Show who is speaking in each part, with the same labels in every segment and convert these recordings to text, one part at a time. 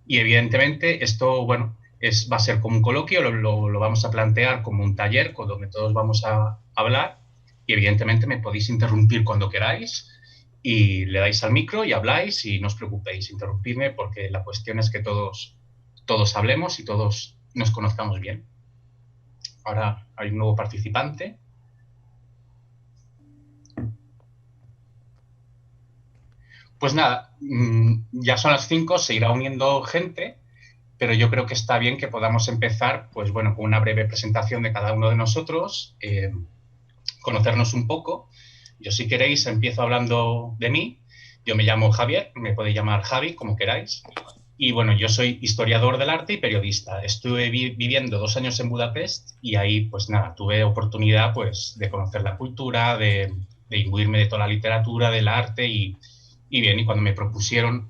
Speaker 1: Y evidentemente esto, bueno, va a ser como un coloquio, lo vamos a plantear como un taller con donde todos vamos a hablar y evidentemente me podéis interrumpir cuando queráis y le dais al micro y habláis y no os preocupéis, interrumpidme porque la cuestión es que todos hablemos y todos nos conozcamos bien. Ahora hay un nuevo participante. Pues nada, ya son las 5, se irá uniendo gente, pero yo creo que está bien que podamos empezar, pues bueno, con una breve presentación de cada uno de nosotros, conocernos un poco. Yo, si queréis, empiezo hablando de mí. Yo me llamo Javier, me podéis llamar Javi, como queráis. Y bueno, yo soy historiador del arte y periodista. Estuve viviendo 2 años en Budapest y ahí, pues nada, tuve oportunidad pues, de conocer la cultura, de imbuirme de toda la literatura, del arte y bien, y cuando me propusieron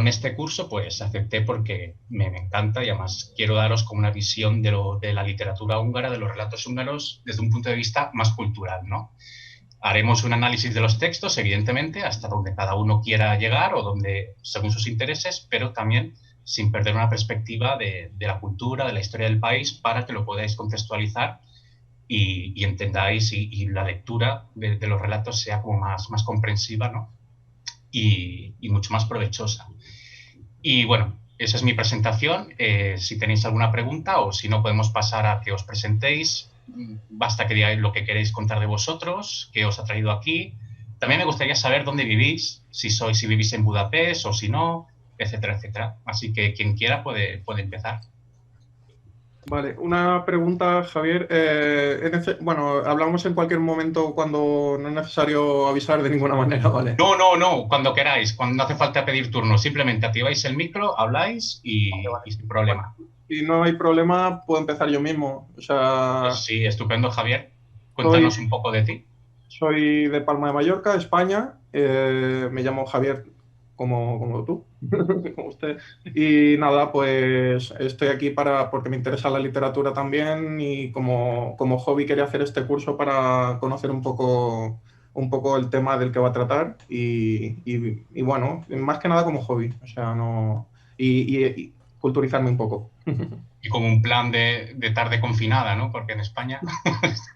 Speaker 1: este curso, pues acepté porque me encanta y además quiero daros como una visión de la literatura húngara, de los relatos húngaros, desde un punto de vista más cultural, ¿no? Haremos un análisis de los textos, evidentemente, hasta donde cada uno quiera llegar o donde, según sus intereses, pero también sin perder una perspectiva de la cultura, de la historia del país, para que lo podáis contextualizar y entendáis y la lectura de los relatos sea como más comprensiva, ¿no? Y mucho más provechosa. Y bueno, esa es mi presentación. Si tenéis alguna pregunta o si no, podemos pasar a que os presentéis. Basta que digáis lo que queréis contar de vosotros, qué os ha traído aquí. También me gustaría saber dónde vivís, si vivís en Budapest o si no, etcétera, etcétera. Así que quien quiera puede empezar.
Speaker 2: Vale, una pregunta, Javier. Bueno, hablamos en cualquier momento cuando no es necesario avisar de ninguna manera, ¿vale?
Speaker 1: No, no, no, cuando queráis, cuando no hace falta pedir turno, simplemente activáis el micro, habláis
Speaker 2: Vale, vale.
Speaker 1: y sin
Speaker 2: Bueno,
Speaker 1: problema.
Speaker 2: si no hay problema, puedo empezar yo mismo. O
Speaker 1: Pues
Speaker 2: sea,
Speaker 1: sí, estupendo, Javier.
Speaker 2: soy,
Speaker 1: Cuéntanos un poco de ti.
Speaker 2: soy de Palma de Mallorca, España. Me llamo Javier, como tú, como usted. Y nada, pues estoy aquí porque me interesa la literatura también y como hobby quería hacer este curso para conocer un poco el tema del que va a tratar y bueno, más que nada como hobby, o sea, no... y culturizarme un poco.
Speaker 1: Y como un plan de tarde confinada, ¿no? Porque en España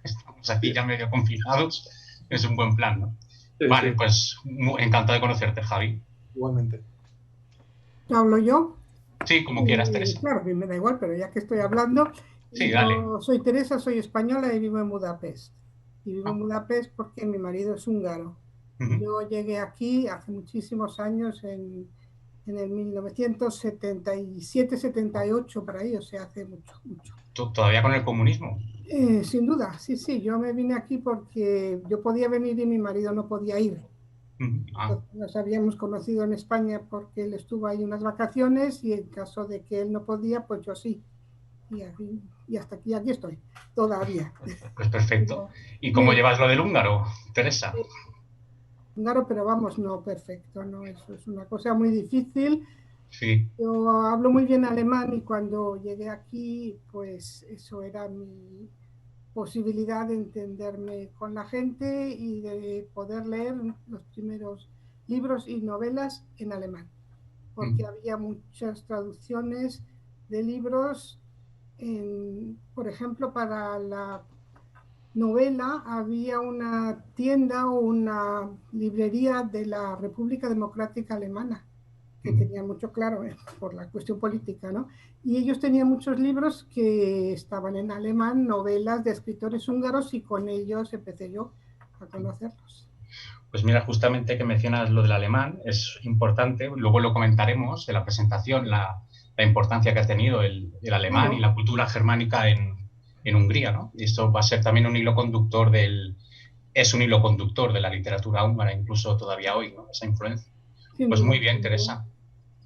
Speaker 1: estamos aquí
Speaker 2: Sí,
Speaker 1: ya medio confinados, es un buen plan, ¿no?
Speaker 2: sí,
Speaker 1: Vale,
Speaker 2: sí,
Speaker 1: pues encantado de conocerte, Javi.
Speaker 2: igualmente.
Speaker 3: Hablo yo
Speaker 1: Sí, como quieras,
Speaker 3: y
Speaker 1: Teresa.
Speaker 3: claro, a mí me da igual, pero ya que estoy hablando,
Speaker 1: Sí, dale.
Speaker 3: yo soy Teresa, soy española y vivo en Budapest. Y vivo en
Speaker 1: Ah,
Speaker 3: Budapest porque mi marido es húngaro.
Speaker 1: uh-huh.
Speaker 3: Yo llegué aquí hace muchísimos años, en el 1977-78, por ahí, o sea, hace mucho, mucho.
Speaker 1: ¿Todavía con el comunismo?
Speaker 3: Sin duda, sí, sí, yo me vine aquí porque yo podía venir y mi marido no podía ir.
Speaker 1: Uh-huh. Ah,
Speaker 3: Entonces, nos habíamos conocido en España porque él estuvo ahí unas vacaciones y en caso de que él no podía, pues yo sí. Y hasta aquí estoy, todavía.
Speaker 1: pues perfecto.
Speaker 3: Pero,
Speaker 1: ¿Y cómo
Speaker 3: bien,
Speaker 1: llevas lo del húngaro, Teresa?
Speaker 3: húngaro, pero vamos, no perfecto, no, eso es una cosa muy difícil.
Speaker 1: Sí.
Speaker 3: Yo hablo muy bien alemán y cuando llegué aquí, pues eso era mi posibilidad de entenderme con la gente y de poder leer los primeros libros y novelas en alemán,
Speaker 1: Uh-huh.
Speaker 3: porque había muchas traducciones de libros. Por ejemplo, para la novela había una tienda o una librería de la República Democrática Alemana, que
Speaker 1: Uh-huh.
Speaker 3: tenía mucho claro por la cuestión política, ¿no? Y ellos tenían muchos libros que estaban en alemán, novelas de escritores húngaros, y con ellos empecé yo a conocerlos.
Speaker 1: Pues mira, justamente que mencionas lo del alemán, es importante, luego lo comentaremos en la presentación, la importancia que ha tenido el alemán y
Speaker 3: Claro,
Speaker 1: la cultura germánica en Hungría, ¿no? Y esto va a ser también un hilo conductor es un hilo conductor de la literatura húngara, incluso todavía hoy, ¿no? Esa influencia.
Speaker 3: sin
Speaker 1: Pues
Speaker 3: duda,
Speaker 1: muy bien,
Speaker 3: sin duda.
Speaker 1: Teresa.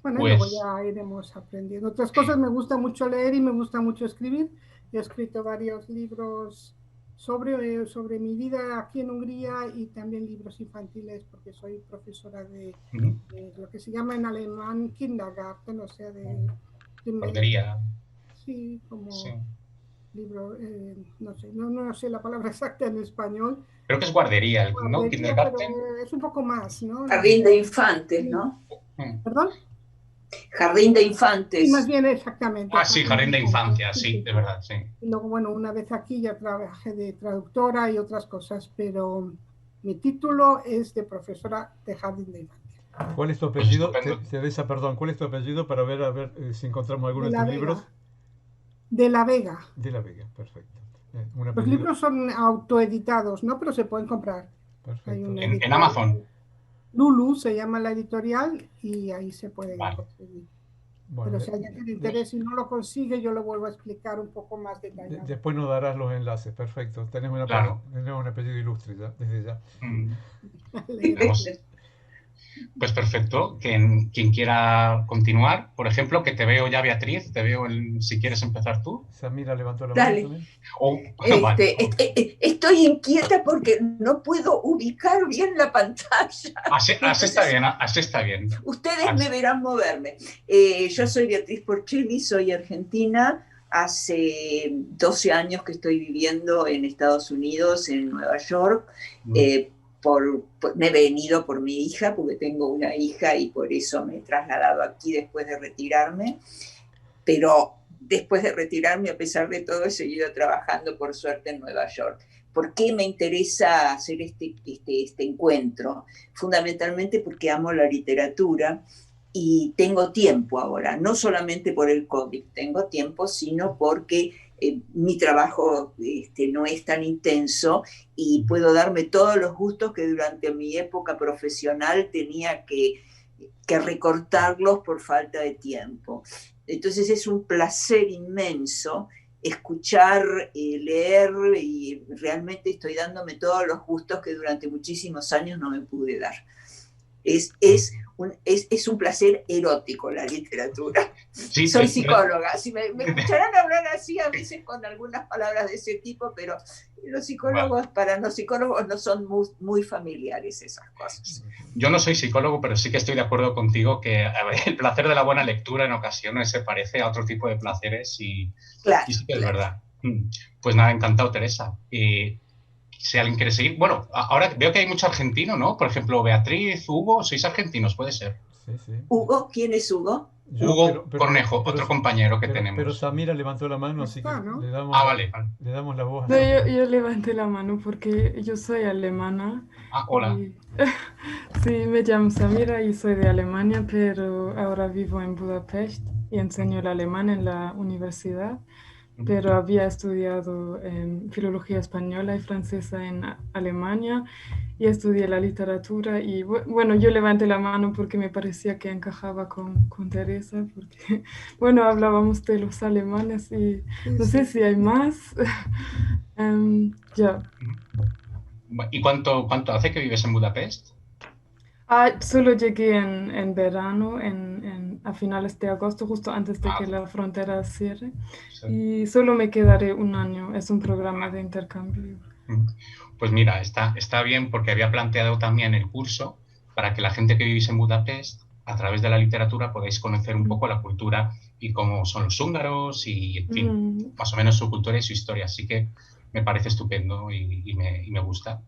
Speaker 3: Bueno, y luego
Speaker 1: Pues
Speaker 3: ya iremos aprendiendo otras cosas. Me gusta mucho leer y me gusta mucho escribir. He escrito varios libros sobre mi vida aquí en Hungría y también libros infantiles porque soy profesora de lo que se llama en alemán Kindergarten, o sea, de primer,
Speaker 1: guardería,
Speaker 3: sí,
Speaker 1: sí.
Speaker 3: como libro, no sé, no sé la palabra exacta en español,
Speaker 1: Creo que es guardería, ¿no?
Speaker 3: guardería, pero
Speaker 1: Kindergarten.
Speaker 3: es un poco más, ¿no?
Speaker 4: Jardín de infantes, ¿no?
Speaker 1: Mm.
Speaker 3: ¿Perdón?
Speaker 4: Jardín de
Speaker 3: Y
Speaker 4: Infantes.
Speaker 3: más bien exactamente.
Speaker 1: Ah, sí, Jardín de Infancia, sí, de verdad, sí.
Speaker 3: Y luego, bueno, una vez aquí ya trabajé de traductora y otras cosas, pero mi título es de profesora de Jardín de Infancia.
Speaker 5: ¿Cuál es tu
Speaker 1: Pues
Speaker 5: apellido?
Speaker 1: estupendo.
Speaker 5: Teresa, perdón, ¿cuál es tu apellido para ver a ver si encontramos alguno
Speaker 3: De
Speaker 5: de
Speaker 3: la
Speaker 5: tus
Speaker 3: Vega.
Speaker 5: libros?
Speaker 3: De la Vega.
Speaker 5: De la Vega, perfecto. Un
Speaker 3: Los
Speaker 5: apellido
Speaker 3: libros son autoeditados, ¿no? Pero se pueden comprar. Hay
Speaker 5: perfecto.
Speaker 3: una
Speaker 1: En
Speaker 3: editorial.
Speaker 1: Amazon.
Speaker 3: Lulu se llama la editorial y ahí se pueden
Speaker 1: Vale.
Speaker 3: conseguir.
Speaker 5: Bueno,
Speaker 3: Pero si alguien tiene interés y no lo consigue, yo lo vuelvo a explicar un poco más detallado.
Speaker 5: después nos darás los enlaces, perfecto.
Speaker 1: Claro.
Speaker 5: Tenemos un apellido ilustre ya, desde ya.
Speaker 1: Tenemos- Pues perfecto. Quien quiera continuar, por ejemplo, que te veo ya, Beatriz, te veo si quieres empezar tú.
Speaker 5: Samira levantó la
Speaker 4: Dale.
Speaker 5: mano también.
Speaker 1: Vale.
Speaker 4: Estoy inquieta porque no puedo ubicar bien la pantalla.
Speaker 1: Así está bien, así está bien.
Speaker 4: Ustedes me verán moverme. Yo soy Beatriz Porchelli, soy argentina. Hace 12 años que estoy viviendo en Estados Unidos, en Nueva York. Me he venido por mi hija, porque tengo una hija y por eso me he trasladado aquí después de retirarme. Pero después de retirarme, a pesar de todo, he seguido trabajando, por suerte, en Nueva York. ¿Por qué me interesa hacer este encuentro? Fundamentalmente porque amo la literatura y tengo tiempo ahora, no solamente por el COVID, tengo tiempo, sino porque mi trabajo no es tan intenso y puedo darme todos los gustos que durante mi época profesional tenía que recortarlos por falta de tiempo. Entonces es un placer inmenso escuchar, leer, y realmente estoy dándome todos los gustos que durante muchísimos años no me pude dar. Es un placer erótico la literatura.
Speaker 1: Sí,
Speaker 4: soy psicóloga. Si me escucharán hablar así a veces con algunas palabras de ese tipo, pero los psicólogos, para los psicólogos no son muy familiares esas cosas.
Speaker 1: Yo no soy psicólogo, pero sí que estoy de acuerdo contigo que el placer de la buena lectura en ocasiones se parece a otro tipo de placeres y sí que es verdad. Pues nada, encantado, Teresa. Si alguien quiere seguir. Bueno, ahora veo que hay mucho argentino, ¿no? Por ejemplo, Beatriz, Hugo, sois argentinos, puede ser.
Speaker 5: Sí.
Speaker 4: ¿Hugo? ¿Quién es Hugo?
Speaker 1: Hugo Cornejo, otro compañero que tenemos.
Speaker 5: Pero Samira levantó la mano, así que
Speaker 3: ¿no?
Speaker 5: le damos,
Speaker 1: vale.
Speaker 5: Le damos la voz.
Speaker 6: No, yo levanté la mano porque yo soy alemana.
Speaker 1: Hola.
Speaker 6: Sí, me llamo Samira y soy de Alemania, pero ahora vivo en Budapest y enseño el alemán en la universidad. Pero había estudiado filología española y francesa en Alemania y estudié la literatura y bueno, yo levanté la mano porque me parecía que encajaba con Teresa, porque bueno, hablábamos de los alemanes y no sé si hay más. Ya.
Speaker 1: ¿Y cuánto hace que vives en Budapest?
Speaker 6: Solo llegué en verano, a finales de agosto, justo antes de que la frontera cierre. Sí. Y solo me quedaré un año. Es un programa de intercambio.
Speaker 1: Pues mira, está bien porque había planteado también el curso para que la gente que vivís en Budapest, a través de la literatura, podáis conocer un poco la cultura y cómo son los húngaros y, en fin, más o menos su cultura y su historia. Así que me parece estupendo y me gusta.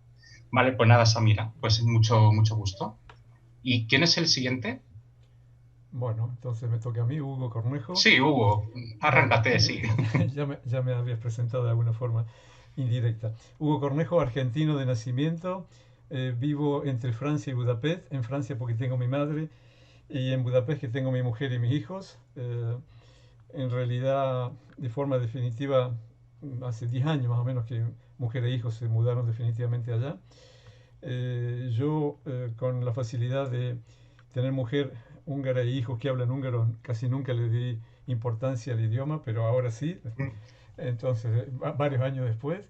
Speaker 1: Vale, pues nada, Samira, pues mucho gusto. ¿Y quién es el siguiente?
Speaker 5: Bueno, entonces me toca a mí, Hugo Cornejo.
Speaker 1: Sí, Hugo, arráncate, sí.
Speaker 5: ya me habías presentado de alguna forma indirecta. Hugo Cornejo, argentino de nacimiento. Vivo entre Francia y Budapest. En Francia porque tengo mi madre y en Budapest que tengo mi mujer y mis hijos. En realidad, de forma definitiva, hace 10 años más o menos que mujer e hijos se mudaron definitivamente allá. Yo, con la facilidad de tener mujer húngara e hijos que hablan húngaro, casi nunca le di importancia al idioma, pero ahora sí. Entonces, varios años después,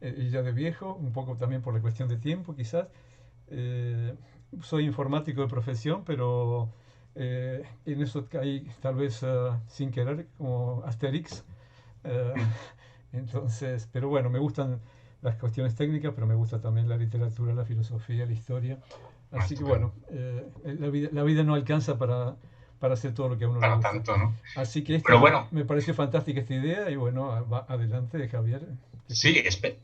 Speaker 5: y ya de viejo, un poco también por la cuestión de tiempo quizás, soy informático de profesión, pero en eso caí tal vez sin querer, como Asterix. Entonces, pero bueno, me gustan las cuestiones técnicas, pero me gusta también la literatura, la filosofía, la historia. Así que bueno, la vida no alcanza para hacer todo lo que a uno le gusta.
Speaker 1: Tanto, ¿no?
Speaker 5: Así que me pareció fantástica esta idea y bueno, va adelante, Javier.
Speaker 1: Sí,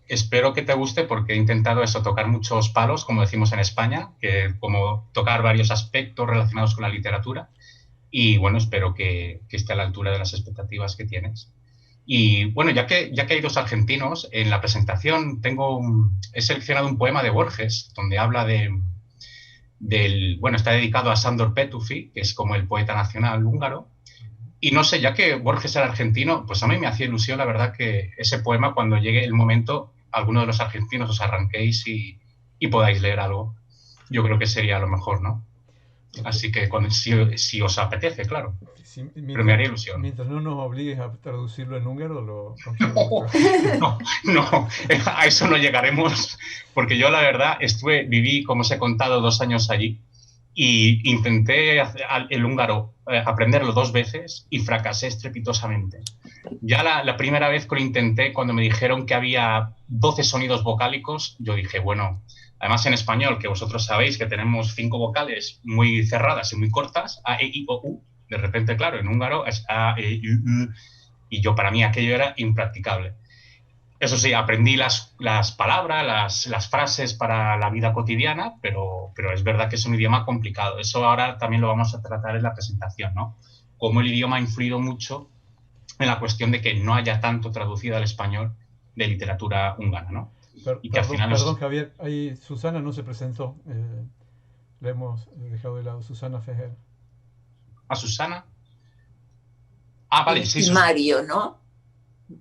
Speaker 1: espero que te guste porque he intentado eso, tocar muchos palos, como decimos en España, como tocar varios aspectos relacionados con la literatura. y bueno, espero que esté a la altura de las expectativas que tienes. Y bueno, ya que hay dos argentinos, en la presentación he seleccionado un poema de Borges, donde habla bueno, está dedicado a Sándor Petőfi, que es como el poeta nacional húngaro. Y no sé, ya que Borges era argentino, pues a mí me hacía ilusión, la verdad, que ese poema, cuando llegue el momento, alguno de los argentinos os arranquéis y podáis leer algo. Yo creo que sería lo mejor, ¿no? Así que si os apetece, claro.
Speaker 5: Sí,
Speaker 1: pero me haría ilusión.
Speaker 5: Mientras no nos obligues a traducirlo en húngaro,
Speaker 1: No, a eso no llegaremos, porque yo la verdad viví, como os he contado, 2 años allí y intenté el húngaro aprenderlo 2 veces y fracasé estrepitosamente. Ya la primera vez que lo intenté, cuando me dijeron que había 12 sonidos vocálicos, yo dije, bueno, además en español, que vosotros sabéis que tenemos 5 vocales muy cerradas y muy cortas, A, E, I, O, U. De repente, claro, en húngaro es A, E, I, U, y para mí aquello era impracticable. Eso sí, aprendí las palabras, las frases para la vida cotidiana, pero es verdad que es un idioma complicado. Eso ahora también lo vamos a tratar en la presentación, ¿no? Cómo el idioma ha influido mucho en la cuestión de que no haya tanto traducido al español de literatura húngara, ¿no?
Speaker 5: Y que al final perdón, Javier, ahí Susana no se presentó. Le hemos dejado de lado. Susana Fejer.
Speaker 1: ¿A Susana? Ah, vale, sí.
Speaker 4: Y Mario, ¿no?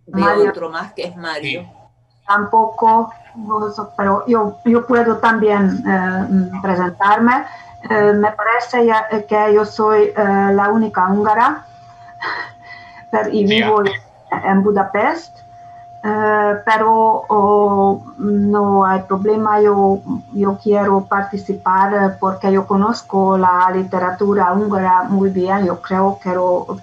Speaker 4: Veo otro más que es Mario.
Speaker 1: Sí.
Speaker 7: Tampoco, pero yo puedo también presentarme. Me parece que yo soy la única húngara y vivo en Budapest. Pero no hay problema, yo quiero participar porque yo conozco la literatura húngara muy bien, yo creo que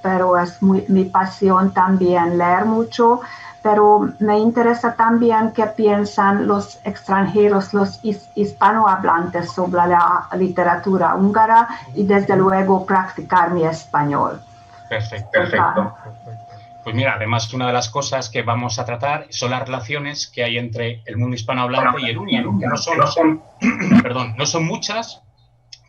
Speaker 7: pero es mi pasión también leer mucho, pero me interesa también qué piensan los extranjeros, los hispanohablantes sobre la literatura húngara y desde luego practicar mi español.
Speaker 1: Perfecto. Pues mira, además una de las cosas que vamos a tratar son las relaciones que hay entre el mundo hispanohablante y el húngaro, que no son muchas,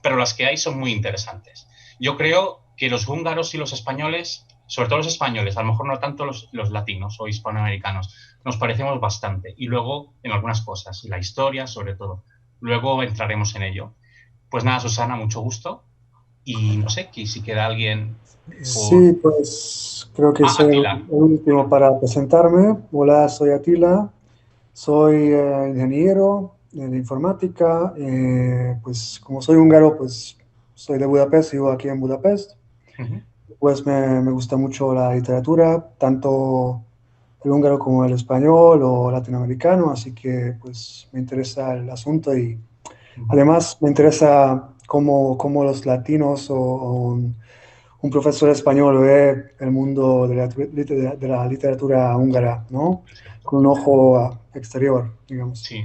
Speaker 1: pero las que hay son muy interesantes. Yo creo que los húngaros y los españoles, sobre todo los españoles, a lo mejor no tanto los latinos o hispanoamericanos, nos parecemos bastante. Y luego en algunas cosas, y la historia sobre todo. Luego entraremos en ello. Pues nada, Susana, mucho gusto. Y no sé, si queda alguien...
Speaker 8: Sí, pues creo que soy el último para presentarme. Hola, soy Atila, soy ingeniero de informática. Pues como soy húngaro, pues soy de Budapest, vivo aquí en Budapest. Pues me gusta mucho la literatura, tanto el húngaro como el español o latinoamericano, así que pues me interesa el asunto y además me interesa cómo los latinos o un profesor español ve el mundo de la literatura húngara, ¿no? Con un ojo exterior, digamos.
Speaker 1: Sí,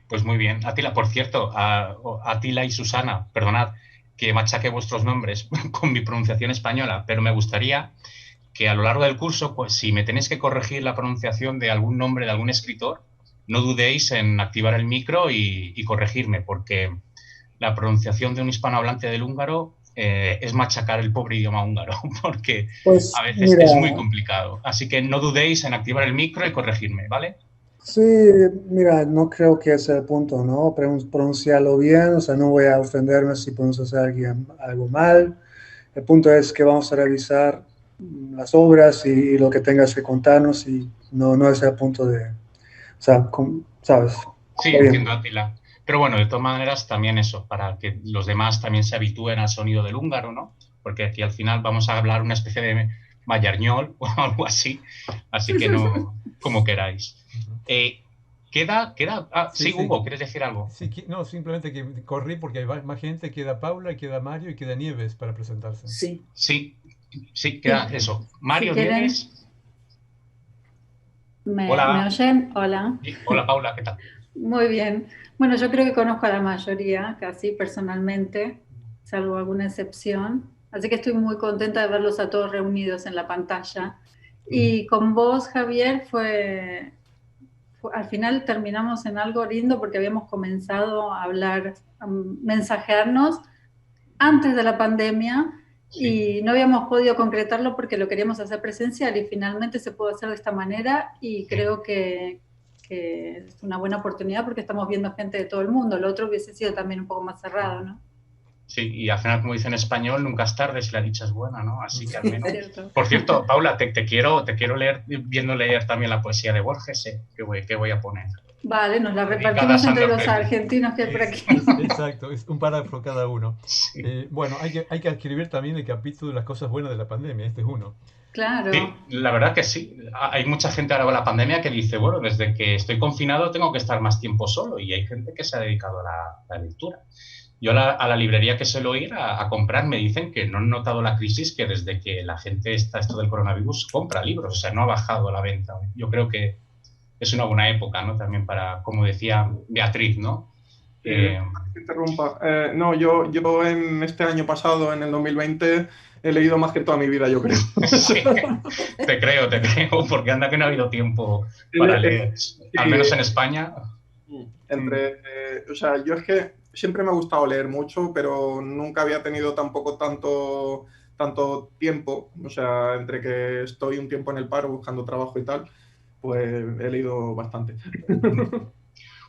Speaker 1: pues muy bien. Atila, por cierto, Atila y Susana, perdonad que machaque vuestros nombres con mi pronunciación española, pero me gustaría que a lo largo del curso, pues si me tenéis que corregir la pronunciación de algún nombre de algún escritor, no dudéis en activar el micro y corregirme, porque la pronunciación de un hispanohablante del húngaro es machacar el pobre idioma húngaro, porque pues, a veces es muy complicado. Así que no dudéis en activar el micro y corregirme, ¿vale?
Speaker 8: Sí, mira, no creo que ese es el punto, ¿no? Pronunciarlo bien, o sea, no voy a ofenderme si pronuncias algo mal. El punto es que vamos a revisar las obras y lo que tengas que contarnos y no es el punto de, o sea, ¿sabes?
Speaker 1: Sí, entiendo, Atila. Pero bueno, de todas maneras, también eso, para que los demás también se habitúen al sonido del húngaro, ¿no? Porque aquí al final vamos a hablar una especie de vallarñol o algo así que no, como queráis. ¿Queda? Sí, Hugo, ¿quieres decir algo?
Speaker 5: Sí, no, simplemente que corrí porque hay más gente, queda Paula, queda Mario y queda Nieves para presentarse.
Speaker 1: Sí, queda eso. Mario, si Nieves.
Speaker 9: Hola. ¿Me oyen? Hola.
Speaker 1: Hola, Paula, ¿qué tal?
Speaker 9: Muy bien. Bueno, yo creo que conozco a la mayoría, casi personalmente, salvo alguna excepción. Así que estoy muy contenta de verlos a todos reunidos en la pantalla. Y con vos, Javier, al final terminamos en algo lindo porque habíamos comenzado a hablar, a mensajearnos antes de la pandemia y no habíamos podido concretarlo porque lo queríamos hacer presencial y finalmente se pudo hacer de esta manera y creo que es una buena oportunidad porque estamos viendo gente de todo el mundo. Lo otro hubiese sido también un poco más cerrado, ¿no?
Speaker 1: Sí, y al final, como dice en español, nunca es tarde si la dicha es buena, ¿no? Así que al menos... Por cierto, Paula, te quiero leer, viendo leer también la poesía de Borges, que voy a poner.
Speaker 9: Vale, nos la repartimos entre los argentinos que hay por aquí.
Speaker 5: Exacto, es un párrafo cada uno. Bueno, hay que escribir también el capítulo de las cosas buenas de la pandemia, este es uno.
Speaker 9: Claro.
Speaker 1: Sí, la verdad que sí. Hay mucha gente ahora con la pandemia que dice, bueno, desde que estoy confinado tengo que estar más tiempo solo, y hay gente que se ha dedicado a la lectura. Yo a la librería que suelo ir a comprar me dicen que no han notado la crisis, que desde que la gente está esto del coronavirus compra libros, o sea, no ha bajado la venta. Yo creo que es una buena época, ¿no? También para, como decía Beatriz, ¿no?
Speaker 2: Interrumpa. No, yo en este año pasado, en el 2020, he leído más que toda mi vida, yo creo.
Speaker 1: Sí, te creo, porque anda que no ha habido tiempo para leer, al menos en España.
Speaker 2: O sea, yo es que siempre me ha gustado leer mucho, pero nunca había tenido tampoco tanto tiempo. O sea, entre que estoy un tiempo en el paro buscando trabajo y tal, pues he leído bastante.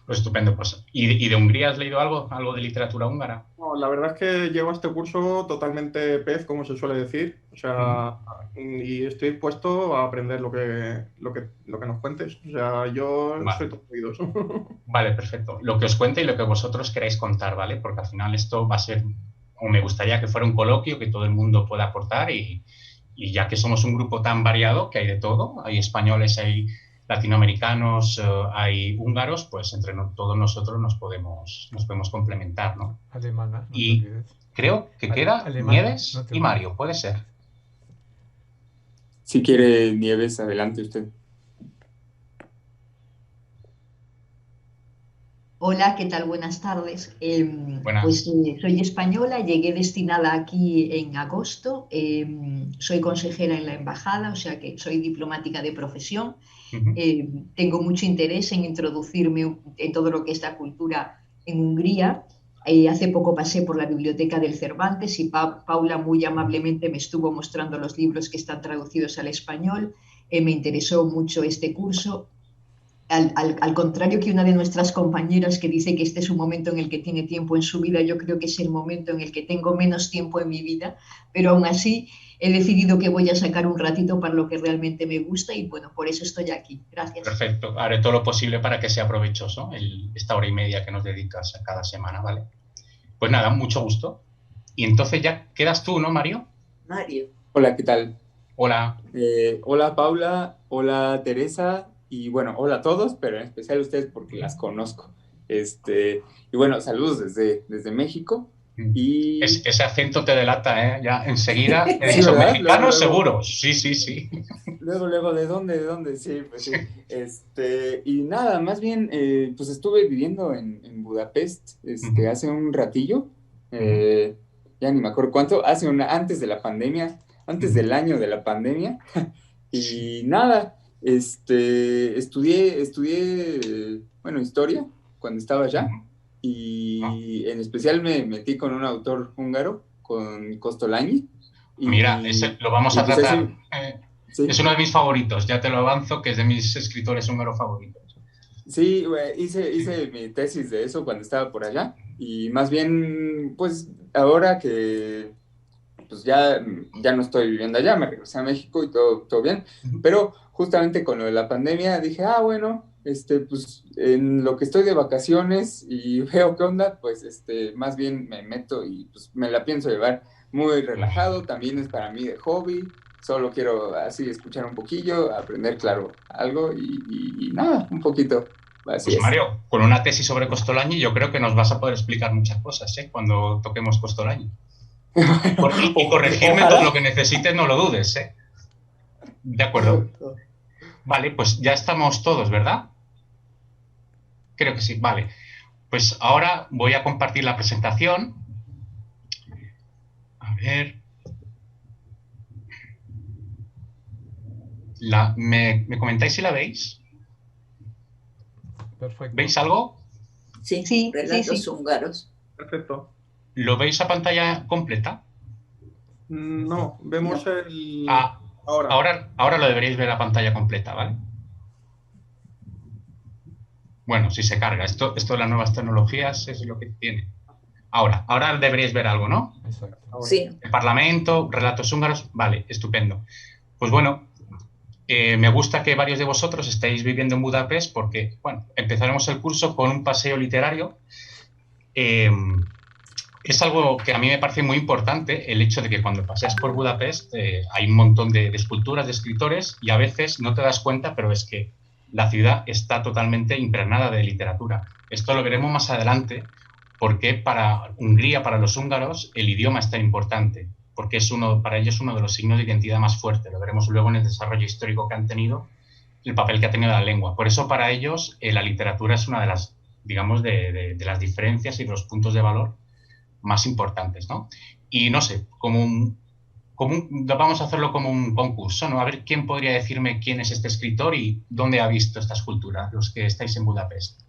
Speaker 1: Pues estupendo. Pues, ¿y de Hungría has leído algo de literatura húngara?
Speaker 2: No, la verdad es que llego a este curso totalmente pez, como se suele decir. O sea, y estoy dispuesto a aprender lo que nos cuentes. O sea, yo soy todo oídos.
Speaker 1: Vale, perfecto. Lo que os cuente y lo que vosotros queráis contar, ¿vale? Porque al final esto va a ser, o me gustaría que fuera un coloquio que todo el mundo pueda aportar y ya que somos un grupo tan variado, que hay de todo, hay españoles, hay latinoamericanos, hay húngaros, pues entre todos nosotros nos podemos complementar, ¿no?
Speaker 5: Alemana, no
Speaker 1: y creo que queda Nieves y Mario, ¿puede ser?
Speaker 10: Si quiere, Nieves, adelante usted.
Speaker 11: Hola, ¿qué tal? Buenas tardes.
Speaker 1: Buenas.
Speaker 11: Pues soy española, llegué destinada aquí en agosto, soy consejera en la embajada, o sea que soy diplomática de profesión. Tengo mucho interés en introducirme en todo lo que es la cultura en Hungría. Hace poco pasé por la biblioteca del Cervantes y Paula muy amablemente me estuvo mostrando los libros que están traducidos al español. Me interesó mucho este curso. Al contrario que una de nuestras compañeras que dice que este es un momento en el que tiene tiempo en su vida, yo creo que es el momento en el que tengo menos tiempo en mi vida, pero aún así he decidido que voy a sacar un ratito para lo que realmente me gusta y bueno, por eso estoy aquí. Gracias.
Speaker 1: Perfecto. Haré todo lo posible para que sea provechoso esta hora y media que nos dedicas a cada semana, ¿vale? Pues nada, mucho gusto. Y entonces ya quedas tú, ¿no, Mario?
Speaker 4: Mario.
Speaker 10: Hola, ¿qué tal?
Speaker 1: Hola.
Speaker 10: Hola, Paula. Hola, Teresa. Y bueno, hola a todos, pero en especial a ustedes porque las conozco. Y bueno, saludos desde México. Y...
Speaker 1: Ese acento te delata, ¿eh? Ya enseguida he dicho,
Speaker 10: ¿verdad?
Speaker 1: mexicano
Speaker 10: luego,
Speaker 1: seguro. Sí.
Speaker 10: Luego, ¿de dónde? Sí, pues sí. Y nada, más bien, pues estuve viviendo en Budapest hace un ratillo. Ya ni me acuerdo cuánto. Antes de la pandemia, antes del año de la pandemia. Y nada, estudié bueno, historia cuando estaba allá. Y en especial me metí con un autor húngaro, con Kosztolanyi.
Speaker 1: Mira, ese lo vamos a tratar.
Speaker 10: ¿Sí?
Speaker 1: Es uno de mis favoritos, ya te lo avanzo, que es de mis escritores húngaros favoritos.
Speaker 10: Sí, hice mi tesis de eso cuando estaba por allá. Y más bien, pues ahora que pues ya no estoy viviendo allá, me regresé a México y todo bien. Pero justamente con lo de la pandemia dije, bueno, pues en lo que estoy de vacaciones y veo qué onda, pues más bien me meto y pues me la pienso llevar muy relajado. También es para mí de hobby. Solo quiero así escuchar un poquillo, aprender, claro, algo y nada, un poquito. Así
Speaker 1: pues
Speaker 10: es.
Speaker 1: Mario, con una tesis sobre Kosztolanyi yo creo que nos vas a poder explicar muchas cosas, cuando toquemos Kosztolanyi. Y corregirme todo lo que necesites, no lo dudes, ¿eh? De acuerdo. Vale, pues ya estamos todos, ¿verdad? Creo que sí, vale. Pues ahora voy a compartir la presentación. A ver. ¿Me comentáis si la veis?
Speaker 5: Perfecto.
Speaker 1: ¿Veis algo?
Speaker 4: Sí, relatos húngaros.
Speaker 2: Perfecto.
Speaker 1: ¿Lo veis a pantalla completa?
Speaker 2: No, vemos el...
Speaker 1: Ahora lo deberéis ver la pantalla completa, ¿vale? Bueno, si se carga. Esto de las nuevas tecnologías es lo que tiene. Ahora deberéis ver algo, ¿no?
Speaker 5: Exacto.
Speaker 4: Sí.
Speaker 1: El Parlamento, relatos húngaros, vale, estupendo. Pues bueno, me gusta que varios de vosotros estéis viviendo en Budapest porque, bueno, empezaremos el curso con un paseo literario. Es algo que a mí me parece muy importante, el hecho de que cuando paseas por Budapest hay un montón de esculturas, de escritores, y a veces no te das cuenta, pero es que la ciudad está totalmente impregnada de literatura. Esto lo veremos más adelante, porque para Hungría, para los húngaros, el idioma es tan importante, porque para ellos es uno de los signos de identidad más fuertes. Lo veremos luego en el desarrollo histórico que han tenido, el papel que ha tenido la lengua. Por eso para ellos la literatura es una de las, digamos, de las diferencias y de los puntos de valor más importantes, ¿no? Y no sé, vamos a hacerlo como un concurso, ¿no? A ver quién podría decirme quién es este escritor y dónde ha visto esta escultura, los que estáis en Budapest.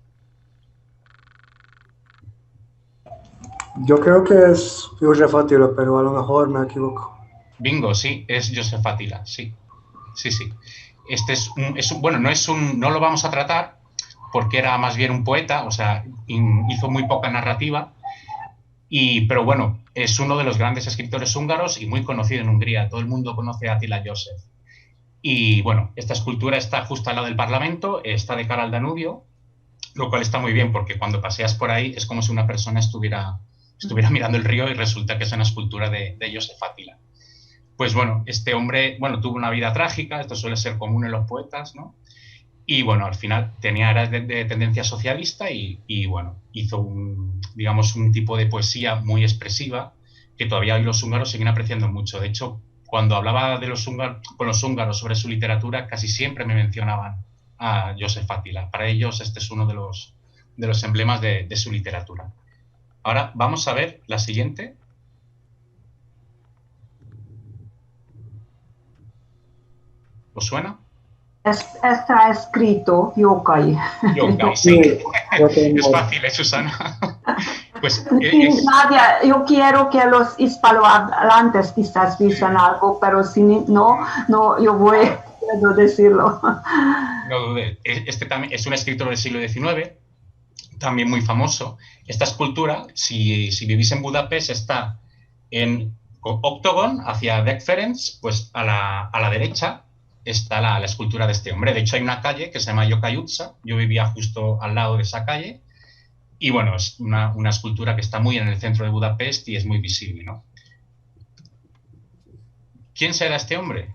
Speaker 8: Yo creo que es József Attila, pero a lo mejor me equivoco.
Speaker 1: Bingo, sí, es József Attila, sí. Sí. Este no lo vamos a tratar porque era más bien un poeta, o sea, hizo muy poca narrativa. Pero bueno, es uno de los grandes escritores húngaros y muy conocido en Hungría. Todo el mundo conoce a Attila József. Y bueno, esta escultura está justo al lado del Parlamento, está de cara al Danubio, lo cual está muy bien porque cuando paseas por ahí es como si una persona estuviera mirando el río y resulta que es una escultura de József Attila. Pues bueno, este hombre, tuvo una vida trágica, esto suele ser común en los poetas, ¿no? Y bueno, al final era de tendencia socialista y bueno, hizo un tipo de poesía muy expresiva que todavía hoy los húngaros siguen apreciando mucho. De hecho, cuando hablaba con los húngaros sobre su literatura, casi siempre me mencionaban a József Attila. Para ellos este es uno de los emblemas de su literatura. Ahora vamos a ver la siguiente. ¿Os suena?
Speaker 7: Está escrito Yokai.
Speaker 1: Yokai, sí. Es fácil, Susana. Pues,
Speaker 7: Nadia, yo quiero que los hispanohablantes quizás dicen algo, pero si no, yo puedo decirlo.
Speaker 1: No dudes. Este también es un escritor del siglo XIX, también muy famoso. Esta escultura, si vivís en Budapest, está en Octagon, hacia Deck Ferenc, pues a la derecha está la escultura de este hombre. De hecho, hay una calle que se llama Yokai utca. Yo vivía justo al lado de esa calle. Y bueno, es una escultura que está muy en el centro de Budapest y es muy visible, ¿no? ¿Quién será este hombre?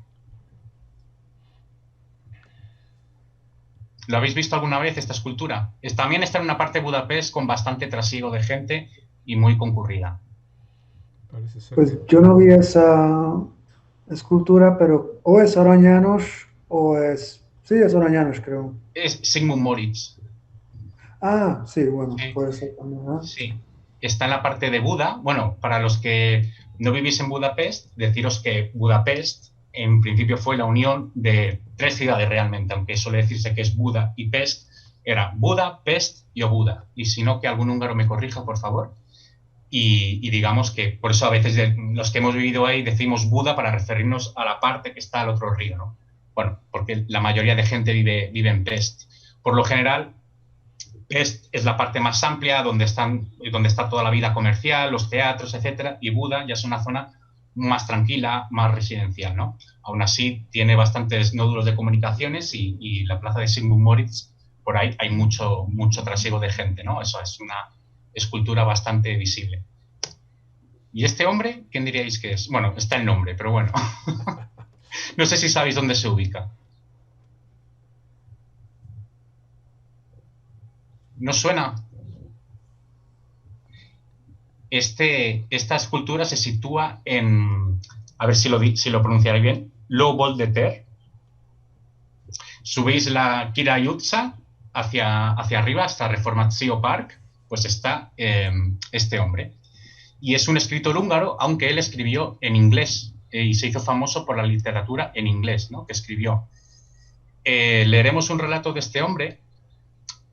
Speaker 1: ¿Lo habéis visto alguna vez, esta escultura? También está en una parte de Budapest con bastante trasiego de gente y muy concurrida.
Speaker 8: Pues yo no vi esa escultura, pero o es Arany János o es... Sí, es Arany János, creo.
Speaker 1: Es Zsigmond Moritz.
Speaker 8: Ah, sí, bueno, sí. Puede ser también, ¿eh?
Speaker 1: Sí, está en la parte de Buda. Bueno, para los que no vivís en Budapest, deciros que Budapest en principio fue la unión de 3 ciudades realmente, aunque suele decirse que es Buda y Pest, era Buda, Pest y Obuda. Y si no, que algún húngaro me corrija, por favor. Y digamos que por eso a veces los que hemos vivido ahí decimos Buda para referirnos a la parte que está al otro río, ¿no? Bueno, porque la mayoría de gente vive en Pest. Por lo general, Pest es la parte más amplia donde está toda la vida comercial, los teatros, etcétera, y Buda ya es una zona más tranquila, más residencial, ¿no? Aún así, tiene bastantes nódulos de comunicaciones y la plaza de Zsigmond Moritz, por ahí hay mucho trasiego de gente, ¿no? Eso es una escultura bastante visible. ¿Y este hombre? ¿Quién diríais que es? Bueno, está el nombre, pero bueno. No sé si sabéis dónde se ubica. ¿No suena? Esta escultura se sitúa en, a ver si lo pronunciaré bien, Lóbol de Ter. Subéis la Király utca hacia arriba hasta Reformáció Park, pues está este hombre. Y es un escritor húngaro, aunque él escribió en inglés y se hizo famoso por la literatura en inglés, ¿no? Que escribió. Leeremos un relato de este hombre.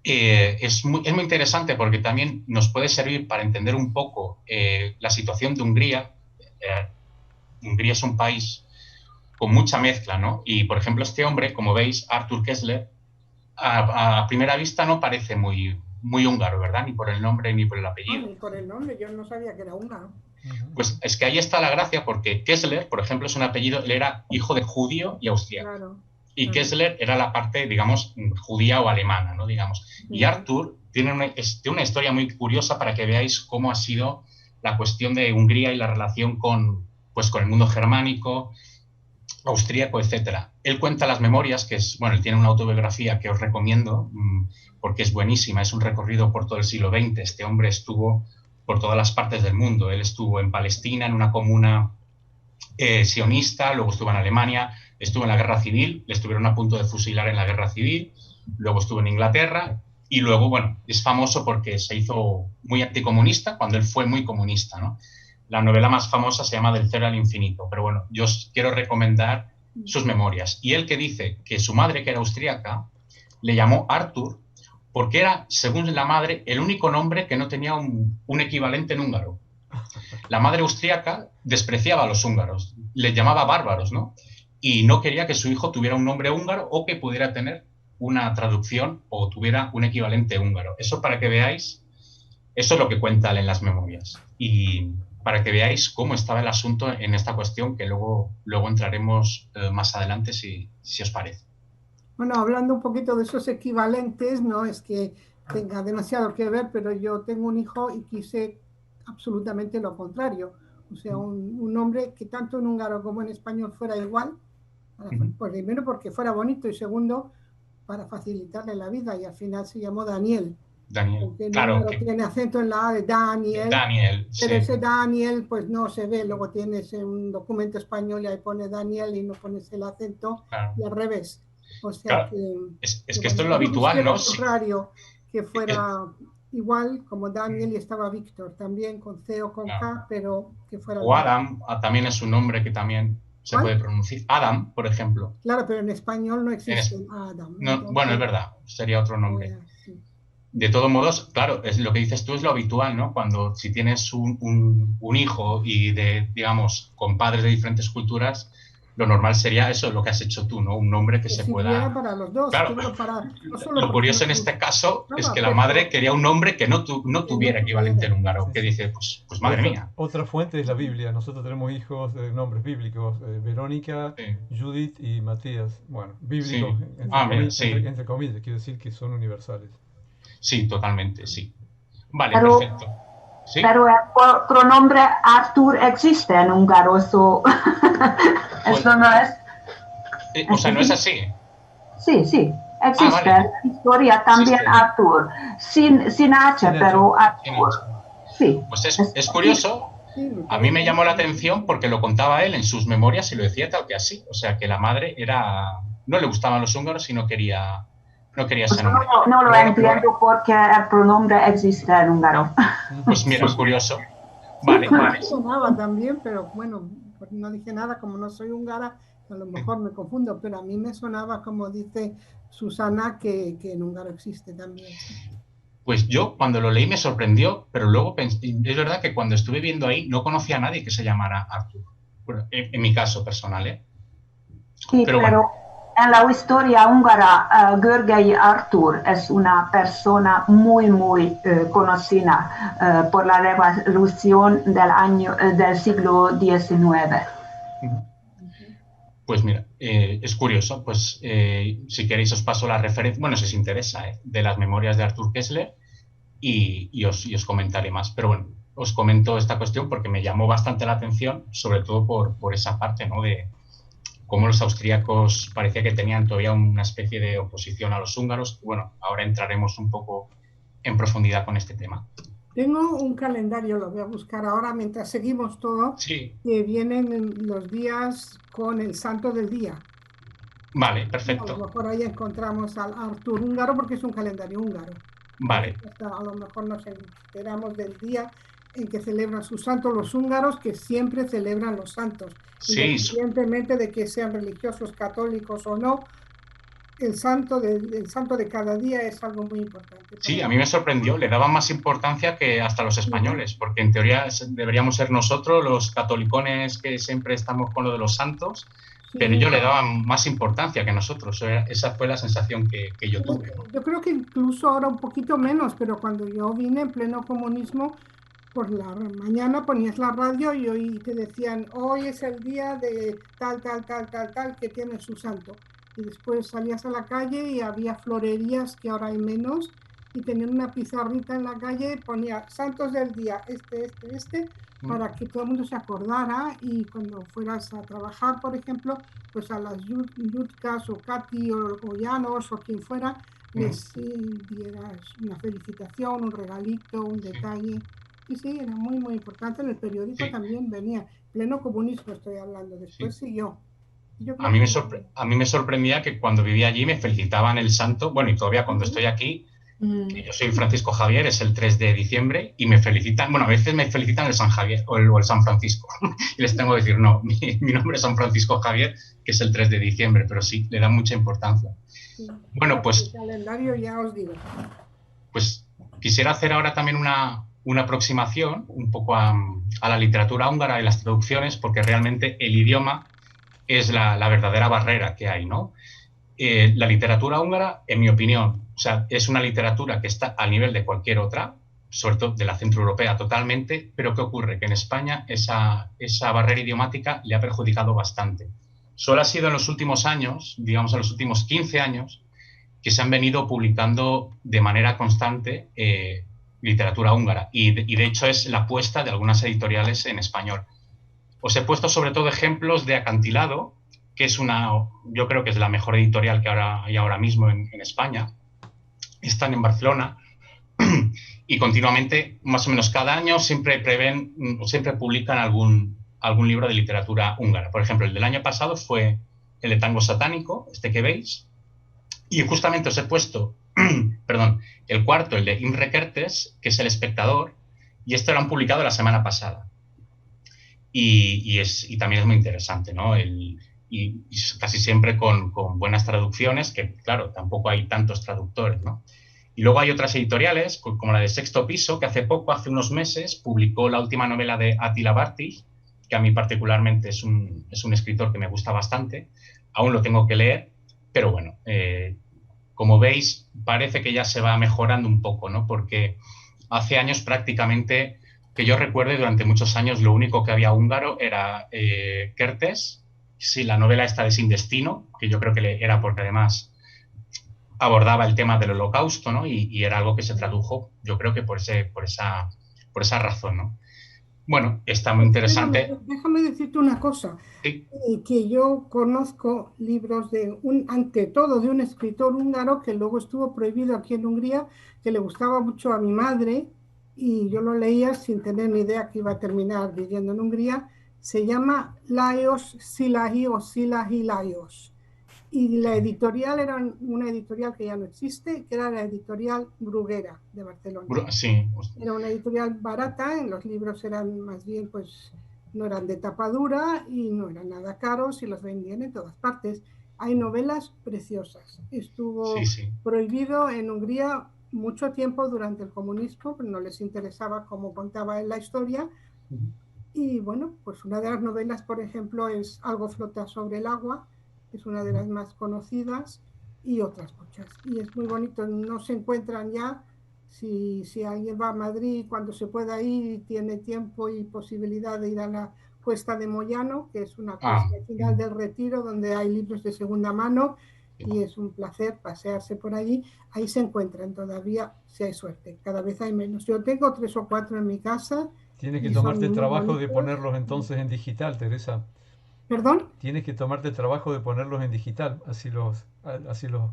Speaker 1: Es muy interesante porque también nos puede servir para entender un poco la situación de Hungría Hungría es un país con mucha mezcla, ¿no? Y, por ejemplo, este hombre, como veis, Artur Kessler, a primera vista no parece muy húngaro, ¿verdad? Ni por el nombre ni por el apellido.
Speaker 3: No, ni por el nombre, yo no sabía que era húngaro.
Speaker 1: Pues es que ahí está la gracia, porque Kessler, por ejemplo, es un apellido, él era hijo de judío y austríaco.
Speaker 3: Claro.
Speaker 1: Y Kessler era la parte, digamos, judía o alemana, ¿no? Digamos. Y Artur tiene una historia muy curiosa para que veáis cómo ha sido la cuestión de Hungría y la relación con el mundo germánico, austríaco, etcétera. Él cuenta las memorias, que es, bueno, él tiene una autobiografía que os recomiendo, porque es buenísima, es un recorrido por todo el siglo XX. Este hombre estuvo por todas las partes del mundo. Él estuvo en Palestina, en una comuna sionista, luego estuvo en Alemania, estuvo en la Guerra Civil, le estuvieron a punto de fusilar en la Guerra Civil, luego estuvo en Inglaterra y luego, bueno, es famoso porque se hizo muy anticomunista cuando él fue muy comunista, ¿no? La novela más famosa se llama Del cero al infinito, pero bueno, yo os quiero recomendar sus memorias. Y él que dice que su madre, que era austríaca, le llamó Artur porque era, según la madre, el único nombre que no tenía un equivalente en húngaro. La madre austríaca despreciaba a los húngaros, les llamaba bárbaros, ¿no? Y no quería que su hijo tuviera un nombre húngaro o que pudiera tener una traducción o tuviera un equivalente húngaro. Eso para que veáis, eso es lo que cuenta él en las memorias. Y para que veáis cómo estaba el asunto en esta cuestión, que luego entraremos más adelante, si os parece.
Speaker 3: Bueno, hablando un poquito de esos equivalentes, no es que tenga demasiado que ver, pero yo tengo un hijo y quise absolutamente lo contrario. O sea, un nombre que tanto en húngaro como en español fuera igual, pues primero porque fuera bonito y segundo para facilitarle la vida, y al final se llamó Daniel. Porque claro, que tiene acento en la A de Daniel, pero sí, ese Daniel pues no se ve, luego tienes un documento español y ahí pone Daniel y no pones el acento, claro, y al revés. O sea, claro,
Speaker 1: es que esto es lo habitual, ¿no?
Speaker 3: Lo contrario, que fuera igual como Daniel y estaba Víctor, también con C o con K, pero que fuera...
Speaker 1: O Adam, también es un nombre que también se puede pronunciar. Adam, por ejemplo.
Speaker 3: Claro, pero en español no existe Adam.
Speaker 1: No, entonces, bueno, es verdad, sería otro nombre. Sí. De todos modos, claro, es lo que dices tú es lo habitual, ¿no? Cuando si tienes un hijo y digamos, con padres de diferentes culturas, lo normal sería eso, lo que has hecho tú, ¿no? Un nombre que se pueda...
Speaker 3: para los dos,
Speaker 1: claro.
Speaker 3: No solo
Speaker 1: lo curioso en este caso es que la madre quería un nombre que no tuviera equivalente en húngaro, que dice, pues madre mía.
Speaker 5: Otra fuente es la Biblia. Nosotros tenemos hijos de nombres bíblicos, Verónica, Judith y Matías. Bueno, bíblicos, entre comillas, quiero decir que son universales.
Speaker 1: Sí, totalmente, sí. Vale, perfecto. ¿Sí?
Speaker 7: Pero el pronombre Artur existe en húngaro, eso no es...
Speaker 1: O sea, ¿no es así?
Speaker 7: Sí, existe. Vale. En la historia también existe. Artur, sin H, pero Artur. Sí.
Speaker 1: Pues es curioso, a mí me llamó la atención porque lo contaba él en sus memorias y lo decía tal que así. O sea, que la madre no le gustaban los húngaros y no quería ese nombre.
Speaker 7: No lo entiendo porque el pronombre existe en húngaro.
Speaker 1: Pues mira, es curioso. Vale.
Speaker 3: Me sonaba también, pero bueno, pues no dije nada, como no soy húngara, a lo mejor me confundo, pero a mí me sonaba, como dice Susana, que en húngaro existe también.
Speaker 1: Pues yo cuando lo leí me sorprendió, pero luego pensé, es verdad que cuando estuve viendo ahí no conocía a nadie que se llamara Artur. Bueno, en mi caso personal, ¿eh?
Speaker 7: Sí, pero bueno. En la historia húngara, Görgei Artur es una persona muy conocida por la revolución del siglo XIX.
Speaker 1: Pues mira, es curioso, pues si queréis os paso la referencia, bueno, si os interesa, de las memorias de Artur Kessler y os comentaré más, pero bueno, os comento esta cuestión porque me llamó bastante la atención, sobre todo por esa parte, ¿no? De cómo los austríacos parecía que tenían todavía una especie de oposición a los húngaros. Bueno, ahora entraremos un poco en profundidad con este tema.
Speaker 3: Tengo un calendario, lo voy a buscar ahora mientras seguimos todo,
Speaker 1: sí,
Speaker 3: que vienen los días con el santo del día.
Speaker 1: Vale, perfecto.
Speaker 3: A lo mejor ahí encontramos al Artur húngaro porque es un calendario húngaro.
Speaker 1: Vale.
Speaker 3: A lo mejor nos enteramos del día en que celebran sus santos los húngaros, que siempre celebran los santos,
Speaker 1: sí,
Speaker 3: independientemente de que sean religiosos, católicos o no, el santo de cada día es algo muy importante.
Speaker 1: Sí, a mí me sorprendió, le daban más importancia que hasta los españoles, porque en teoría deberíamos ser nosotros los catolicones que siempre estamos con lo de los santos, pero ellos le daban más importancia que nosotros. Esa fue la sensación que yo tuve, ¿no?
Speaker 3: Yo creo que incluso ahora un poquito menos, pero cuando yo vine en pleno comunismo, por la mañana ponías la radio y hoy te decían, hoy es el día de tal, que tiene su santo. Y después salías a la calle y había florerías que ahora hay menos, y tenían una pizarrita en la calle, ponía santos del día, para que todo el mundo se acordara, y cuando fueras a trabajar, por ejemplo, pues a las Yutkas o Katy o Llanos o quien fuera, les dieras una felicitación, un regalito, un detalle. Y sí, era muy, muy importante. En el periódico también venía, pleno comunismo estoy hablando, después siguió.
Speaker 1: A mí me sorprendía que cuando vivía allí me felicitaban el santo, bueno, y todavía cuando estoy aquí, que yo soy Francisco Javier, es el 3 de diciembre, y me felicitan, bueno, a veces me felicitan el San Javier o el San Francisco, y les tengo que decir, no, mi nombre es San Francisco Javier, que es el 3 de diciembre, pero sí, le da mucha importancia.
Speaker 3: Sí.
Speaker 1: Bueno, pues...
Speaker 3: El calendario ya os digo.
Speaker 1: Pues quisiera hacer ahora también una aproximación un poco a la literatura húngara y las traducciones, porque realmente el idioma es la verdadera barrera que hay, ¿no? La literatura húngara, en mi opinión, o sea, es una literatura que está al nivel de cualquier otra, sobre todo de la centroeuropea totalmente, pero ¿qué ocurre? Que en España esa barrera idiomática le ha perjudicado bastante. Solo ha sido en los últimos años, digamos en los últimos 15 años, que se han venido publicando de manera constante literatura húngara, y de hecho es la apuesta de algunas editoriales en español. Os he puesto sobre todo ejemplos de Acantilado, que es yo creo que es la mejor editorial que hay ahora mismo en España. Están en Barcelona y continuamente, más o menos cada año, siempre publican algún libro de literatura húngara. Por ejemplo, el del año pasado fue el de Tango Satánico, este que veis, y justamente os he puesto, perdón, el cuarto, el de Imre Kertész, que es El Espectador, y esto lo han publicado la semana pasada. Y también es muy interesante, ¿no? Y casi siempre con buenas traducciones, que claro, tampoco hay tantos traductores, ¿no? Y luego hay otras editoriales, como la de Sexto Piso, que hace unos meses, publicó la última novela de Attila Bartis, que a mí particularmente es un escritor que me gusta bastante. Aún lo tengo que leer, pero bueno, como veis, parece que ya se va mejorando un poco, ¿no? Porque hace años prácticamente, que yo recuerde, durante muchos años lo único que había húngaro era Kertész, sí, la novela esta de Sin Destino, que yo creo que era porque además abordaba el tema del holocausto, ¿no? Y era algo que se tradujo, yo creo que por esa razón, ¿no? Bueno, está muy interesante.
Speaker 3: Déjame decirte una cosa,
Speaker 1: sí.
Speaker 3: Que yo conozco libros ante todo de un escritor húngaro que luego estuvo prohibido aquí en Hungría, que le gustaba mucho a mi madre, y yo lo leía sin tener ni idea que iba a terminar viviendo en Hungría. Se llama Lajos Szilágyi o Szilágyi Lajos. Y la editorial era una editorial que ya no existe, que era la editorial Bruguera de Barcelona.
Speaker 1: Sí.
Speaker 3: Era una editorial barata, en los libros eran más bien, pues, no eran de tapa dura y no eran nada caros y los vendían en todas partes. Hay novelas preciosas. Estuvo prohibido en Hungría mucho tiempo durante el comunismo, pero no les interesaba cómo contaba él la historia. Y bueno, pues una de las novelas, por ejemplo, es Algo flota sobre el agua, es una de las más conocidas, y otras muchas. Y es muy bonito, no se encuentran ya. Si alguien va a Madrid, cuando se pueda ir y tiene tiempo y posibilidad de ir a la Cuesta de Moyano, que es una cuesta al final del Retiro, donde hay libros de segunda mano, y es un placer pasearse por allí. Ahí se encuentran todavía, si hay suerte. Cada vez hay menos. Yo tengo 3 o 4 en mi casa.
Speaker 5: Tienes que tomarte el trabajo de ponerlos entonces en digital, Teresa.
Speaker 3: ¿Perdón?
Speaker 5: Tienes que tomarte el trabajo de ponerlos en digital, así los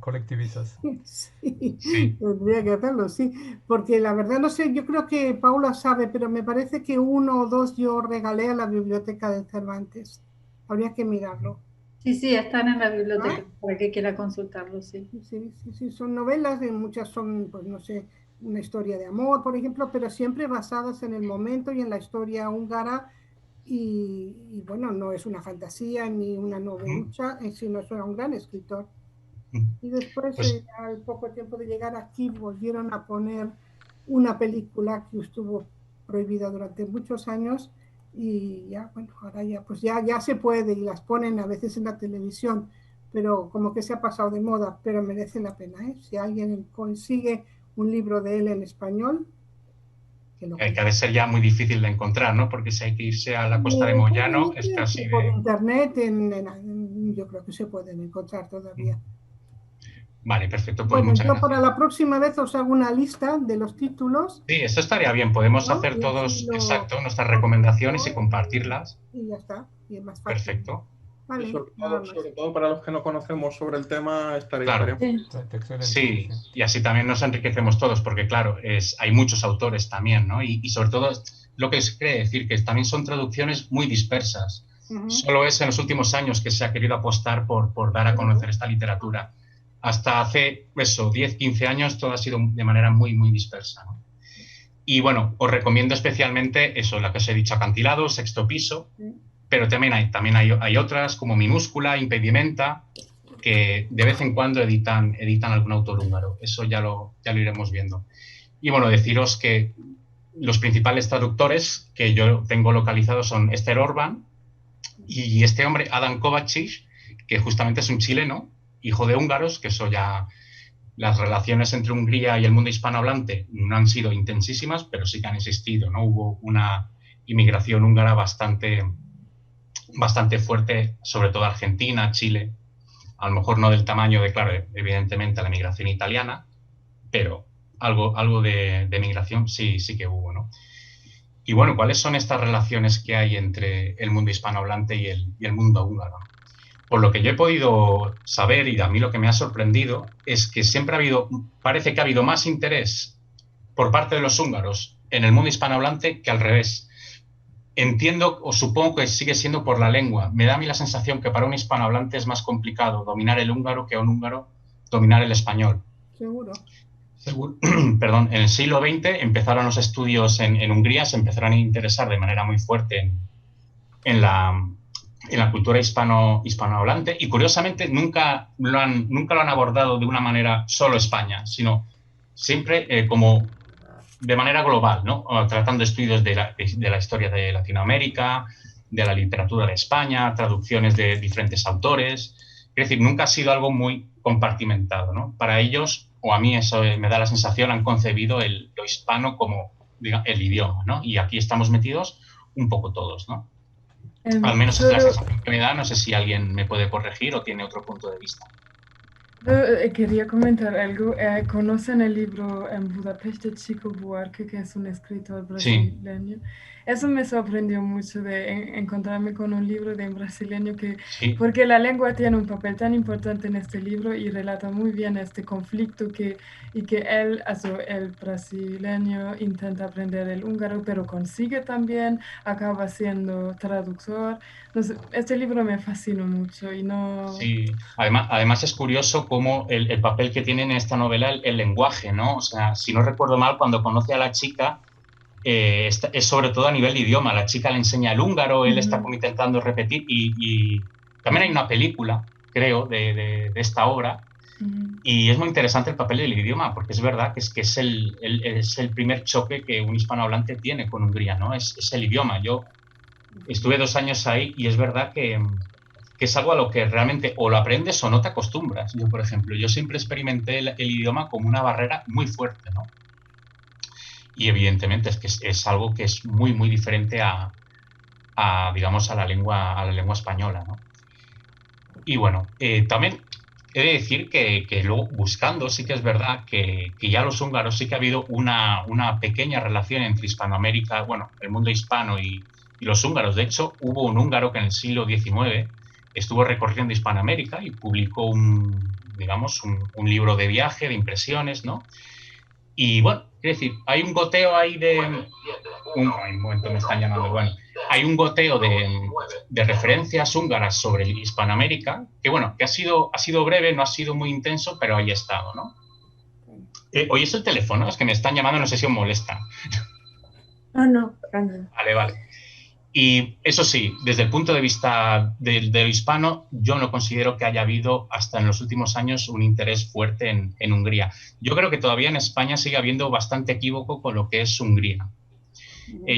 Speaker 5: colectivizas.
Speaker 3: Sí, tendría que hacerlo, sí. Porque la verdad no sé, yo creo que Paula sabe, pero me parece que 1 o 2 yo regalé a la biblioteca de Cervantes. Habría que mirarlo.
Speaker 9: Sí, están en la biblioteca, para que quiera consultarlo, sí.
Speaker 3: Sí, son novelas, muchas son, pues no sé, una historia de amor, por ejemplo, pero siempre basadas en el momento y en la historia húngara. Y bueno, no es una fantasía ni una novelucha, sino es un gran escritor. Y después,
Speaker 1: Pues,
Speaker 3: al poco tiempo de llegar aquí, volvieron a poner una película que estuvo prohibida durante muchos años y ya, bueno, ahora ya, pues ya se puede y las ponen a veces en la televisión, pero como que se ha pasado de moda, pero merece la pena, ¿eh? Si alguien consigue un libro de él en español, que lo
Speaker 1: que ha de ser ya muy difícil de encontrar, ¿no? Porque si hay que irse a la costa de
Speaker 3: por
Speaker 1: Moyano, es casi
Speaker 3: por
Speaker 1: de...
Speaker 3: internet, yo creo que se pueden encontrar todavía.
Speaker 1: Vale, perfecto, pues
Speaker 3: Bueno,
Speaker 1: muchas
Speaker 3: yo para
Speaker 1: gracias.
Speaker 3: la próxima vez os hago una lista de los títulos,
Speaker 1: Sí, esto estaría bien. Podemos
Speaker 3: ¿no?
Speaker 1: hacer
Speaker 3: Y así
Speaker 1: todos,
Speaker 3: lo
Speaker 1: exacto, nuestras recomendaciones y compartirlas.
Speaker 3: y ya está, y es más fácil.
Speaker 1: Perfecto.
Speaker 3: Vale,
Speaker 2: Y
Speaker 3: nada más.
Speaker 2: sobre todo para los que no conocemos sobre el tema,
Speaker 1: Claro.
Speaker 2: estaría.
Speaker 5: Excelente,
Speaker 1: Sí, y así también nos enriquecemos todos, porque claro, hay muchos autores también, ¿no? Y sobre todo lo que se quiere decir, que también son traducciones muy dispersas. Solo es en los últimos años que se ha querido apostar por dar a conocer esta literatura. Hasta hace, 10, 15 años todo ha sido de manera muy, muy dispersa, ¿no? Y bueno, os recomiendo especialmente eso, la que os he dicho, Acantilado, Sexto Piso, pero también hay otras como Minúscula, Impedimenta, que de vez en cuando editan algún autor húngaro. Eso ya lo iremos viendo. Y bueno, deciros que los principales traductores que yo tengo localizados son Esther Orban y este hombre, Adam Kovacic, que justamente es un chileno, hijo de húngaros, que eso ya... Las relaciones entre Hungría y el mundo hispanohablante no han sido intensísimas, pero sí que han existido, ¿no? Hubo una inmigración húngara bastante fuerte, sobre todo Argentina, Chile, a lo mejor no del tamaño de, claro, evidentemente la migración italiana, pero algo de migración sí que hubo, ¿no? Y bueno, ¿cuáles son estas relaciones que hay entre el mundo hispanohablante y el mundo húngaro? Por lo que yo he podido saber, y a mí lo que me ha sorprendido, es que parece que ha habido más interés por parte de los húngaros en el mundo hispanohablante que al revés. Entiendo o supongo que sigue siendo por la lengua. Me da a mí la sensación que para un hispanohablante es más complicado dominar el húngaro que a un húngaro dominar el español.
Speaker 3: Seguro.
Speaker 1: Perdón, en el siglo XX empezaron los estudios en Hungría, se empezaron a interesar de manera muy fuerte en la cultura hispanohablante y curiosamente nunca lo han abordado de una manera solo España, sino siempre como de manera global, ¿no? Tratando estudios de la historia de Latinoamérica, de la literatura de España, traducciones de diferentes autores. Es decir, nunca ha sido algo muy compartimentado, ¿no? Para ellos, o a mí eso me da la sensación, han concebido lo hispano como el idioma, ¿no? Y aquí estamos metidos un poco todos, ¿no? Al menos es la sensación que me da, no sé si alguien me puede corregir o tiene otro punto de vista.
Speaker 6: Quería comentar algo. ¿Conocen el libro En Budapest de Chico Buarque, que es un escritor brasileño? Sí. Eso me sorprendió mucho de encontrarme con un libro de un brasileño porque la lengua tiene un papel tan importante en este libro y relata muy bien este conflicto y que el brasileño intenta aprender el húngaro, pero consigue también, acaba siendo traductor. Entonces, este libro me fascinó mucho y no...
Speaker 1: Sí, además es curioso cómo el papel que tiene en esta novela el lenguaje, ¿no? O sea, si no recuerdo mal, cuando conoce a la chica, es sobre todo a nivel de idioma. La chica le enseña el húngaro, él está como intentando repetir y también hay una película, creo, de esta obra y es muy interesante el papel del idioma porque es verdad que es el primer choque que un hispanohablante tiene con Hungría, ¿no? Es el idioma. Yo estuve 2 años ahí y es verdad que es algo a lo que realmente o lo aprendes o no te acostumbras. Yo, por ejemplo, siempre experimenté el idioma como una barrera muy fuerte, ¿no? Y evidentemente es que es algo que es muy, muy diferente digamos, a la lengua española, ¿no? Y bueno, también he de decir que luego buscando sí que es verdad que ya los húngaros sí que ha habido una pequeña relación entre Hispanoamérica, bueno, el mundo hispano y los húngaros. De hecho, hubo un húngaro que en el siglo XIX estuvo recorriendo Hispanoamérica y publicó un libro de viaje, de impresiones, ¿no? Y bueno, es decir, hay un goteo ahí un momento, me están llamando, bueno, hay un goteo de referencias húngaras sobre Hispanoamérica, que bueno, que ha sido breve, no ha sido muy intenso, pero ahí ha estado, ¿no? ¿Oyes el teléfono? Es que me están llamando, no sé si os molesta.
Speaker 9: No.
Speaker 1: Vale. Y eso sí, desde el punto de vista de lo hispano, yo no considero que haya habido hasta en los últimos años un interés fuerte en Hungría. Yo creo que todavía en España sigue habiendo bastante equívoco con lo que es Hungría.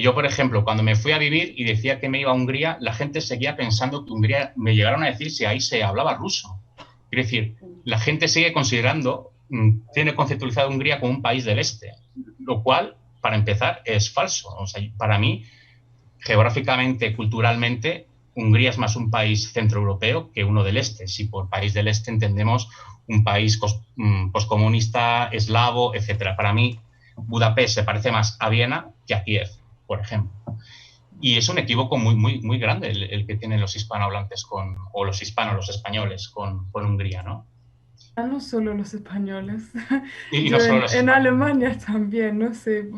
Speaker 1: Yo, por ejemplo, cuando me fui a vivir y decía que me iba a Hungría, la gente seguía pensando que Hungría, me llegaron a decir si ahí se hablaba ruso. Es decir, la gente sigue considerando, tiene conceptualizado Hungría como un país del este, lo cual, para empezar, es falso. O sea, para mí, geográficamente, culturalmente, Hungría es más un país centroeuropeo que uno del este. Si por país del este entendemos un país poscomunista, eslavo, etc. Para mí, Budapest se parece más a Viena que a Kiev, por ejemplo. Y es un equívoco muy grande el que tienen los hispanohablantes o los hispanos, los españoles con Hungría, ¿no?
Speaker 6: No solo los españoles.
Speaker 1: Y no solo los
Speaker 6: en Alemania también, no sé.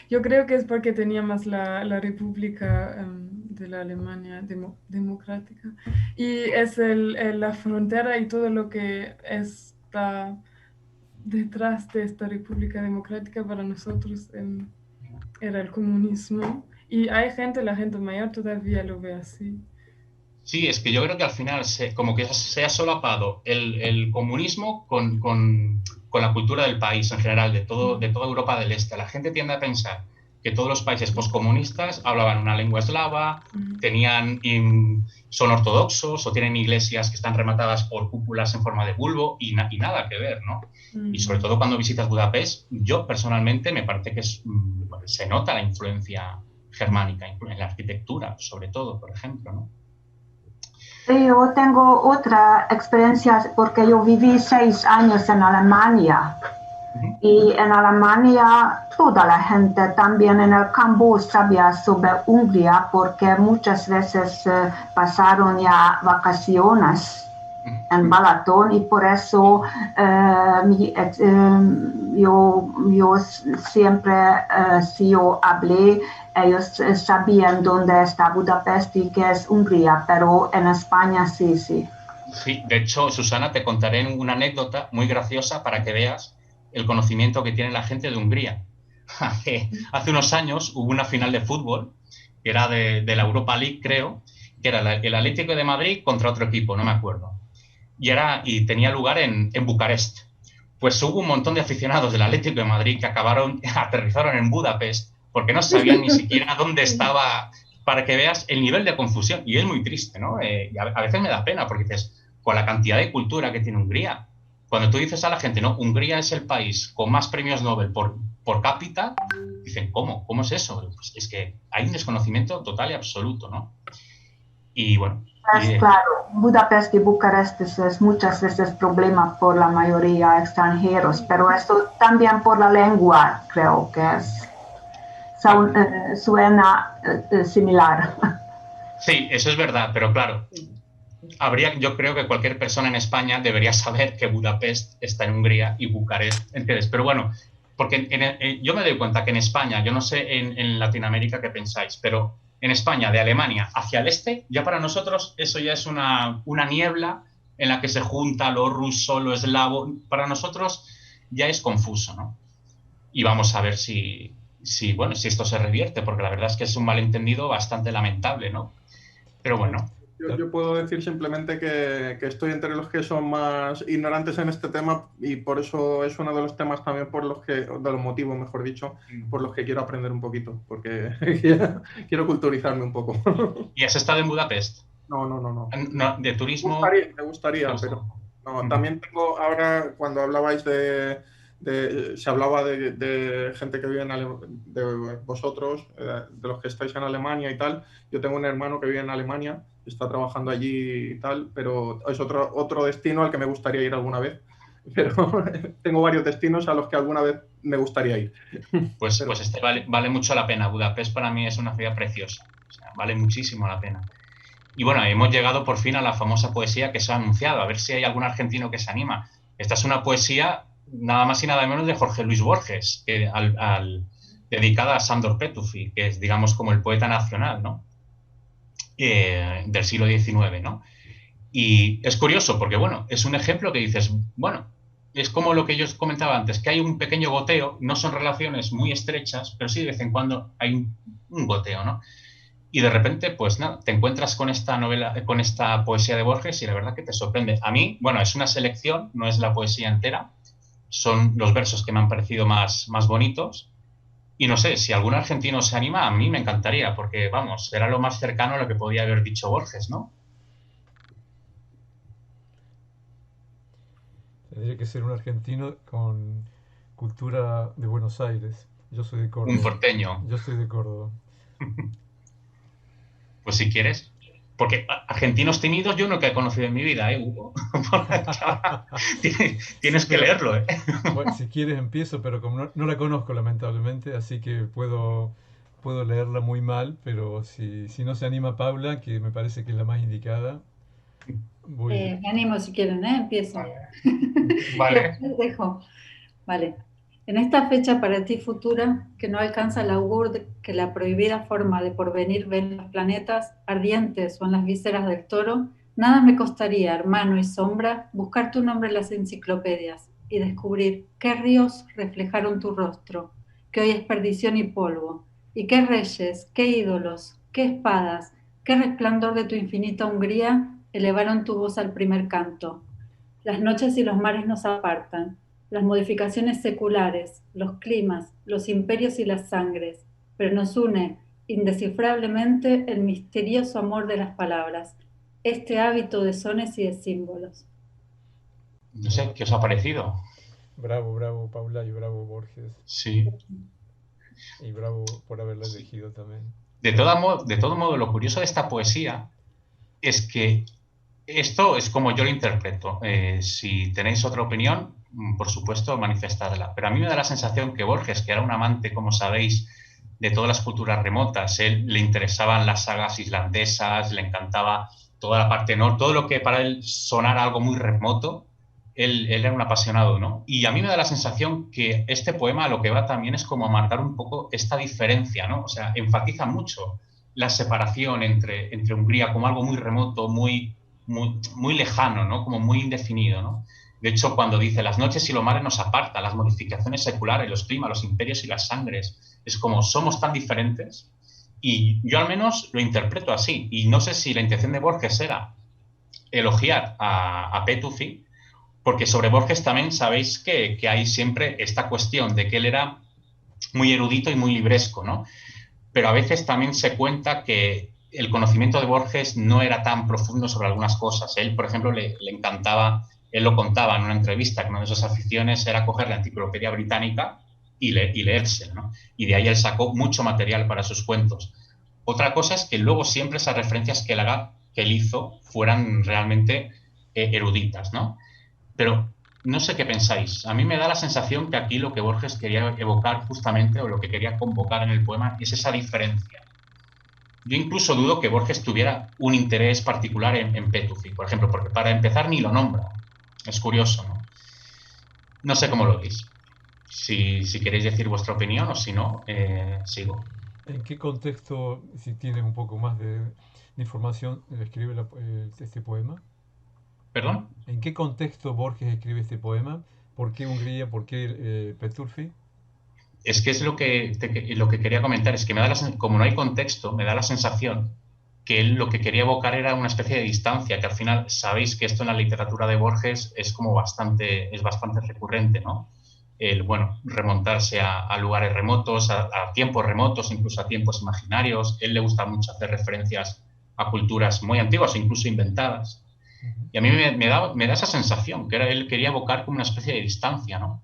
Speaker 6: Yo creo que es porque tenía más la República de la Alemania democrática. Y es la frontera y todo lo que está detrás de esta República Democrática para nosotros era el comunismo. Y hay la gente mayor todavía lo ve así.
Speaker 1: Sí, es que yo creo que al final como que se ha solapado el comunismo con la cultura del país en general, de toda Europa del Este. La gente tiende a pensar que todos los países poscomunistas hablaban una lengua eslava, son ortodoxos o tienen iglesias que están rematadas por cúpulas en forma de bulbo y nada que ver, ¿no? Y sobre todo cuando visitas Budapest, yo personalmente me parece que se nota la influencia germánica en la arquitectura, sobre todo, por ejemplo, ¿no?
Speaker 7: Yo tengo otra experiencia porque yo viví 6 años en Alemania y en Alemania toda la gente también en el campo sabía sobre Hungría porque muchas veces pasaron ya vacaciones en Balaton y por eso yo siempre, si yo hablé, ellos sabían dónde está Budapest y qué es Hungría, pero en España sí.
Speaker 1: Sí, de hecho, Susana, te contaré una anécdota muy graciosa para que veas el conocimiento que tiene la gente de Hungría. Hace unos años hubo una final de fútbol, que era de la Europa League, creo, que era el Atlético de Madrid contra otro equipo, no me acuerdo. Y tenía lugar en Bucarest. Pues hubo un montón de aficionados del Atlético de Madrid que aterrizaron en Budapest porque no sabían ni siquiera dónde estaba, para que veas el nivel de confusión. Y es muy triste, ¿no? Y a veces me da pena porque dices, con la cantidad de cultura que tiene Hungría, cuando tú dices a la gente, no, Hungría es el país con más premios Nobel por cápita, dicen, ¿cómo? ¿Cómo es eso? Pues es que hay un desconocimiento total y absoluto, ¿no? Y bueno...
Speaker 7: Claro, Budapest y Bucarest es muchas veces problema por la mayoría extranjeros, pero esto también por la lengua creo que suena similar.
Speaker 1: Sí, eso es verdad, pero claro, yo creo que cualquier persona en España debería saber que Budapest está en Hungría y Bucarest, ¿entiendes? Pero bueno, porque yo me doy cuenta que en España, yo no sé en Latinoamérica qué pensáis, pero en España, de Alemania hacia el este, ya para nosotros eso ya es una niebla en la que se junta lo ruso, lo eslavo. Para nosotros ya es confuso, ¿no? Y vamos a ver si esto se revierte, porque la verdad es que es un malentendido bastante lamentable, ¿no? Pero bueno.
Speaker 2: Yo puedo decir simplemente que estoy entre los que son más ignorantes en este tema y por eso es uno de los temas también de los motivos, mejor dicho, por los que quiero aprender un poquito, porque quiero culturizarme un poco.
Speaker 1: ¿Y has estado en Budapest?
Speaker 2: No.
Speaker 1: ¿De turismo?
Speaker 2: Me gustaría, pero no. También tengo, ahora cuando hablabais se hablaba de gente que vive de vosotros, de los que estáis en Alemania y tal. Yo tengo un hermano que vive en Alemania, está trabajando allí y tal, pero es otro destino al que me gustaría ir alguna vez. Pero tengo varios destinos a los que alguna vez me gustaría ir.
Speaker 1: Pues vale mucho la pena. Budapest para mí es una ciudad preciosa. O sea, vale muchísimo la pena. Y bueno, hemos llegado por fin a la famosa poesía que se ha anunciado. A ver si hay algún argentino que se anima. Esta es una poesía nada más y nada menos de Jorge Luis Borges, dedicada a Sándor Petőfi, que es, digamos, como el poeta nacional, ¿no? Del siglo XIX, ¿no? Y es curioso porque, bueno, es un ejemplo que dices, bueno, es como lo que yo os comentaba antes, que hay un pequeño goteo, no son relaciones muy estrechas, pero sí de vez en cuando hay un goteo, ¿no? y de repente, pues nada, te encuentras con esta novela, con esta poesía de Borges y la verdad que te sorprende. A mí, bueno, es una selección, no es la poesía entera, son los versos que me han parecido más bonitos. Y no sé, si algún argentino se anima, a mí me encantaría, porque, vamos, era lo más cercano a lo que podía haber dicho Borges, ¿no?
Speaker 5: Tendría que ser un argentino con cultura de Buenos Aires. Yo soy de Córdoba.
Speaker 1: Un porteño.
Speaker 5: Yo soy de Córdoba.
Speaker 1: Pues si quieres. Porque argentinos tímidos yo nunca he conocido en mi vida, Hugo? Tienes que leerlo, ¿eh?
Speaker 5: Bueno, si quieres empiezo, pero como no la conozco lamentablemente, así que puedo leerla muy mal, pero si no se anima Paula, que me parece que es la más indicada, voy.
Speaker 9: Me animo si quieren, empiezo.
Speaker 1: Vale.
Speaker 9: Dejo. Vale. En esta fecha para ti futura, que no alcanza el augur que la prohibida forma de porvenir ven los planetas, ardientes o en las vísceras del toro, nada me costaría, hermano y sombra, buscar tu nombre en las enciclopedias y descubrir qué ríos reflejaron tu rostro, que hoy es perdición y polvo, y qué reyes, qué ídolos, qué espadas, qué resplandor de tu infinita Hungría elevaron tu voz al primer canto. Las noches y los mares nos apartan, las modificaciones seculares, los climas, los imperios y las sangres, pero nos une indescifrablemente el misterioso amor de las palabras, este hábito de sones y de símbolos.
Speaker 1: No sé, ¿qué os ha parecido?
Speaker 5: Bravo, Paula, y bravo, Borges.
Speaker 1: Sí.
Speaker 5: Y bravo por haberla elegido también.
Speaker 1: De todo modo, lo curioso de esta poesía es que esto es como yo lo interpreto. Si tenéis otra opinión, por supuesto, manifestadla. Pero a mí me da la sensación que Borges, que era un amante, como sabéis, de todas las culturas remotas, él le interesaban las sagas islandesas, le encantaba toda la parte norte, todo lo que para él sonara algo muy remoto, él era un apasionado, ¿no? Y a mí me da la sensación que este poema lo que va también es como a marcar un poco esta diferencia, ¿no? O sea, enfatiza mucho la separación entre Hungría como algo muy remoto, muy lejano, ¿no? Como muy indefinido, ¿no? De hecho, cuando dice las noches y los mares nos apartan, las modificaciones seculares, los climas, los imperios y las sangres, es como somos tan diferentes y yo al menos lo interpreto así. Y no sé si la intención de Borges era elogiar a Petuffi, porque sobre Borges también sabéis que hay siempre esta cuestión de que él era muy erudito y muy libresco, ¿no? Pero a veces también se cuenta que el conocimiento de Borges no era tan profundo sobre algunas cosas. Él, por ejemplo, le encantaba, él lo contaba en una entrevista, que una de sus aficiones era coger la enciclopedia británica y leérsela, ¿no? Y de ahí él sacó mucho material para sus cuentos. Otra cosa es que luego siempre esas referencias que él hizo fueran realmente eruditas, ¿no? Pero no sé qué pensáis. A mí me da la sensación que aquí lo que Borges quería evocar justamente, o lo que quería convocar en el poema, es esa diferencia. Yo incluso dudo que Borges tuviera un interés particular en Petuffi, por ejemplo, porque para empezar ni lo nombra. Es curioso, ¿no? No sé cómo lo veis. Si queréis decir vuestra opinión o si no, sigo.
Speaker 5: ¿En qué contexto, si tienes un poco más de información, escribe este poema?
Speaker 1: ¿Perdón?
Speaker 5: ¿En qué contexto Borges escribe este poema? ¿Por qué Hungría? ¿Por qué Petuffi?
Speaker 1: Es que es lo que quería comentar, es que como no hay contexto, me da la sensación que él lo que quería evocar era una especie de distancia, que al final sabéis que esto en la literatura de Borges es como bastante recurrente, ¿no? Remontarse a lugares remotos, a tiempos remotos, incluso a tiempos imaginarios. Él le gusta mucho hacer referencias a culturas muy antiguas, incluso inventadas. Y a mí me da esa sensación, que él quería evocar como una especie de distancia, ¿no?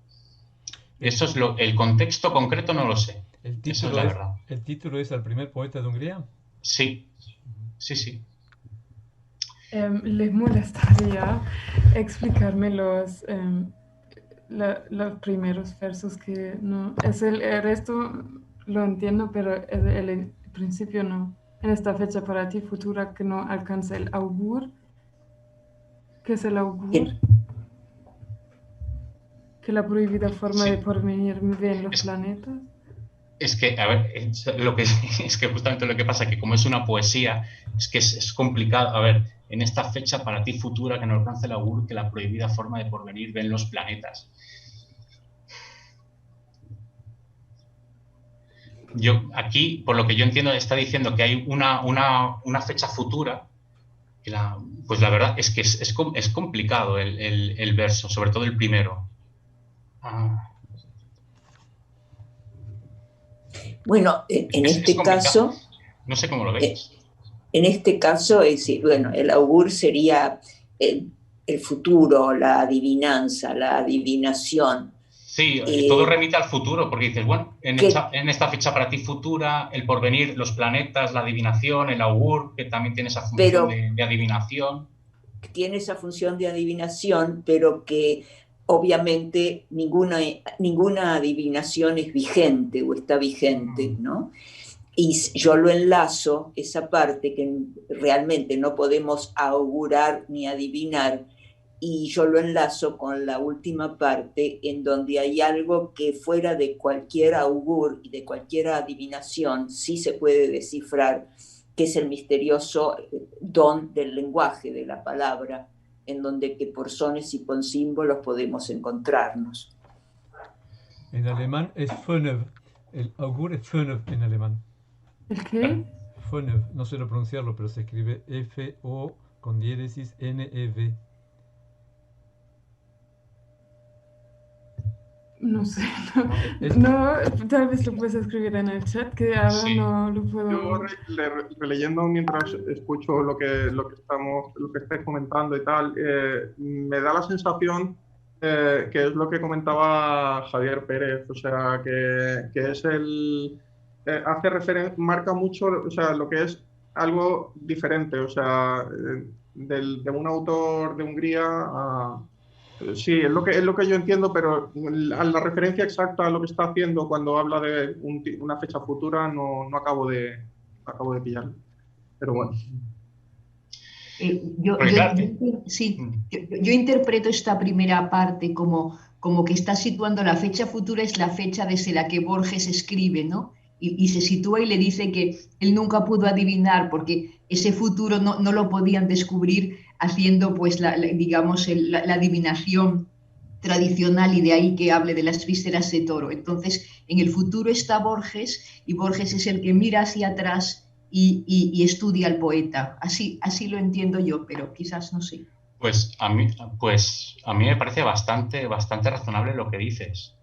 Speaker 1: Eso es el contexto concreto no lo sé. Eso es la verdad.
Speaker 5: ¿El título es El primer poeta de Hungría?
Speaker 1: Sí.
Speaker 6: ¿Les molestaría explicarme los primeros versos que no? El resto lo entiendo, pero el principio no. En esta fecha para ti futura que no alcanza el augur. ¿Qué es el augur? Que la prohibida forma de porvenir ven los planetas.
Speaker 1: Es que, a ver, es que justamente lo que pasa es que como es una poesía, es que es complicado. A ver, en esta fecha para ti futura que no alcance el augur, que la prohibida forma de porvenir ven los planetas. yo aquí, por lo que yo entiendo, está diciendo que hay una fecha futura. Pues la verdad es que es complicado el verso, sobre todo el primero.
Speaker 4: Bueno, en este caso...
Speaker 1: No sé cómo lo veis.
Speaker 4: En este caso, es decir, bueno, el augur sería el futuro, la adivinanza, la adivinación.
Speaker 1: Sí, todo remite al futuro, porque dices, bueno, en esta fecha para ti futura, el porvenir, los planetas, la adivinación, el augur, que también tiene esa función de adivinación.
Speaker 4: Tiene esa función de adivinación, pero que obviamente ninguna adivinación es vigente o está vigente, ¿no? Y yo lo enlazo, esa parte que realmente no podemos augurar ni adivinar, y yo lo enlazo con la última parte en donde hay algo que fuera de cualquier augur y de cualquier adivinación sí se puede descifrar, que es el misterioso don del lenguaje, de la palabra, en donde que por sones y con símbolos podemos encontrarnos.
Speaker 5: En alemán es Fönöv. El augur es Fönöv en alemán.
Speaker 6: ¿El qué?
Speaker 5: Fönöv, no sé pronunciarlo, pero se escribe F-O con diéresis N-E-V.
Speaker 6: No sé, no, tal vez lo puedes escribir en el chat, que ahora no lo puedo...
Speaker 2: Yo releyendo mientras escucho lo que estáis comentando y tal, me da la sensación que es lo que comentaba Javier Pérez, o sea, que es hace referencia, marca mucho, o sea, lo que es algo diferente, o sea, de un autor de Hungría a... Sí, es lo que yo entiendo, pero a la referencia exacta a lo que está haciendo cuando habla de una fecha futura no acabo de pillarlo. Pero bueno.
Speaker 11: Yo interpreto esta primera parte como que está situando la fecha futura, es la fecha desde la que Borges escribe, ¿no? Y se sitúa y le dice que él nunca pudo adivinar porque ese futuro no lo podían descubrir haciendo, pues, la adivinación tradicional, y de ahí que hable de las vísceras de toro. Entonces, en el futuro está Borges, y Borges es el que mira hacia atrás y estudia al poeta. Así lo entiendo yo, pero quizás no sé.
Speaker 1: Pues a mí me parece bastante razonable lo que dices.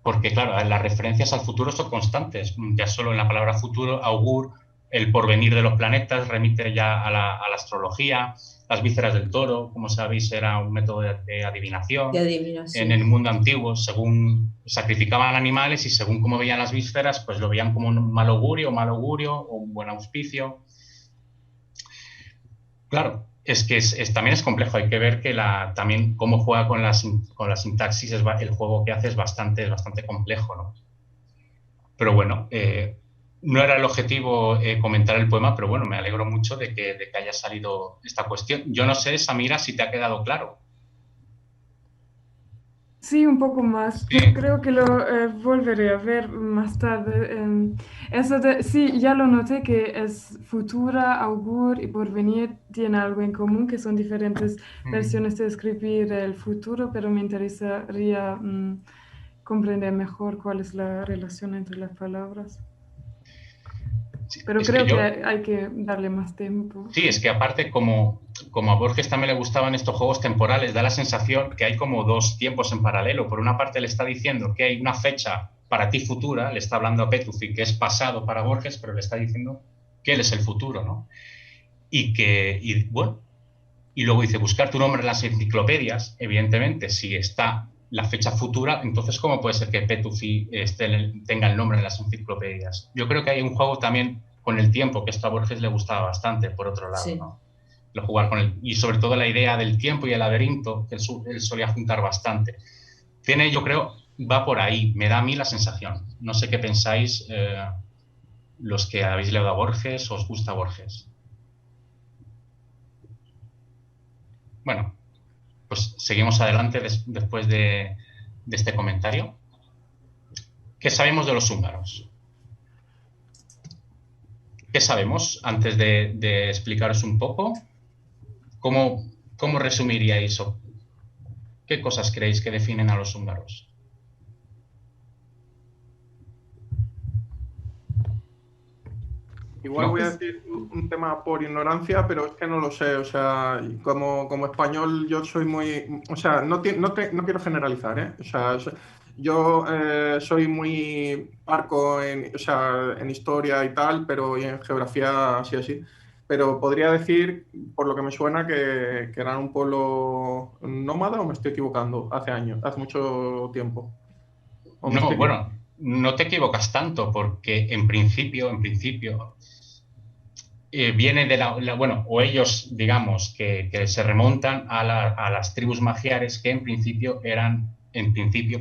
Speaker 1: Porque, claro, las referencias al futuro son constantes. Ya solo en la palabra futuro, augur, el porvenir de los planetas remite ya a la astrología. Las vísceras del toro, como sabéis, era un método de adivinación. En el mundo antiguo, según sacrificaban animales y según cómo veían las vísceras, pues lo veían como un mal augurio o un buen auspicio. Claro, es que también es complejo. Hay que ver que también cómo juega con la sintaxis, el juego que hace es bastante complejo, ¿no? Pero bueno, no era el objetivo comentar el poema, pero bueno, me alegro mucho de que haya salido esta cuestión. Yo no sé, Samira, si te ha quedado claro.
Speaker 6: Sí, un poco más, pero creo que lo volveré a ver más tarde. Sí, ya lo noté que es futura, augur y porvenir tiene algo en común, que son diferentes versiones de escribir el futuro, pero me interesaría comprender mejor cuál es la relación entre las palabras. Pero creo que hay que darle más tiempo.
Speaker 1: Sí, es que aparte, como a Borges también le gustaban estos juegos temporales, da la sensación que hay como dos tiempos en paralelo. Por una parte le está diciendo que hay una fecha para ti futura, le está hablando a Petuffi, que es pasado para Borges, pero le está diciendo que él es el futuro, ¿no? Y luego dice, buscar tu nombre en las enciclopedias. Evidentemente, si está la fecha futura, entonces ¿cómo puede ser que Petuffi tenga el nombre en las enciclopedias? Yo creo que hay un juego también con el tiempo, que esto a Borges le gustaba bastante, por otro lado, ¿no? Jugar con y sobre todo la idea del tiempo y el laberinto, que él solía juntar bastante. Yo creo, va por ahí, me da a mí la sensación. No sé qué pensáis los que habéis leído a Borges, ¿os gusta Borges? Bueno, pues seguimos adelante después de este comentario. ¿Qué sabemos de los húngaros? ¿Qué sabemos? Antes de explicaros un poco, ¿cómo resumiríais o qué cosas creéis que definen a los húngaros?
Speaker 2: Igual voy a decir un tema por ignorancia, pero es que no lo sé. O sea, como español yo soy muy... O sea, no quiero generalizar, ¿eh? O sea, yo soy muy parco o sea, en historia y tal, pero y en geografía así. Pero podría decir, por lo que me suena, que eran un pueblo nómada, o me estoy equivocando, hace mucho tiempo.
Speaker 1: No, bueno, no te equivocas tanto, porque en principio viene de bueno, o ellos, digamos, que se remontan a las tribus magiares, que en principio,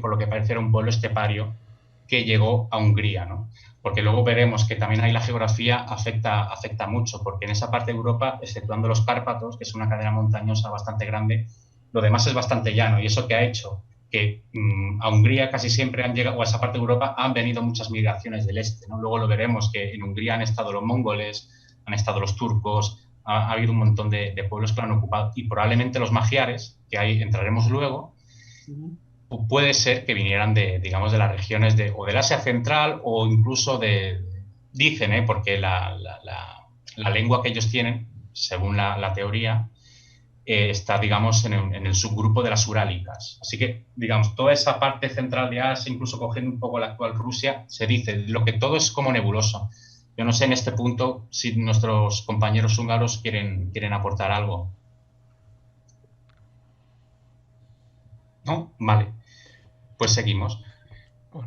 Speaker 1: por lo que parece, era un pueblo estepario que llegó a Hungría, ¿no? Porque luego veremos que también ahí la geografía afecta mucho, porque en esa parte de Europa, exceptuando los Cárpatos, que es una cadena montañosa bastante grande, lo demás es bastante llano, y eso que ha hecho que a Hungría casi siempre han llegado, o a esa parte de Europa han venido muchas migraciones del este, ¿no? Luego lo veremos que en Hungría han estado los mongoles, han estado los turcos, ha habido un montón de pueblos que lo han ocupado, y probablemente los magiares, que ahí entraremos luego, puede ser que vinieran digamos, de las regiones o del Asia Central, o incluso dicen, porque la lengua que ellos tienen, según la teoría, está, digamos, en el subgrupo de las urálicas. Así que, digamos, toda esa parte central de Asia, incluso cogiendo un poco la actual Rusia, se dice, lo que todo es como nebuloso. Yo no sé en este punto si nuestros compañeros húngaros quieren aportar algo. ¿No? Vale. Pues seguimos.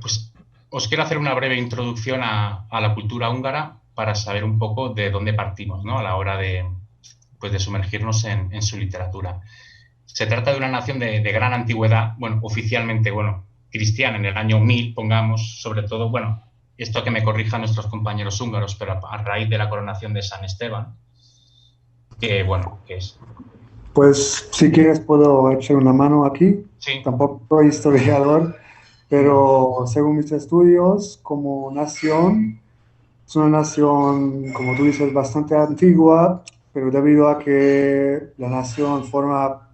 Speaker 1: Pues os quiero hacer una breve introducción a la cultura húngara para saber un poco de dónde partimos, ¿no? A la hora de sumergirnos en su literatura. Se trata de una nación de gran antigüedad, bueno, oficialmente, cristiana, en el año 1000, pongamos, sobre todo, esto que me corrijan nuestros compañeros húngaros, pero a raíz de la coronación de San Esteban, que es...
Speaker 8: Pues, si quieres, puedo echar una mano aquí.
Speaker 1: Sí.
Speaker 8: Tampoco soy historiador, pero según mis estudios, como nación, es una nación, como tú dices, bastante antigua, pero debido a que la nación forma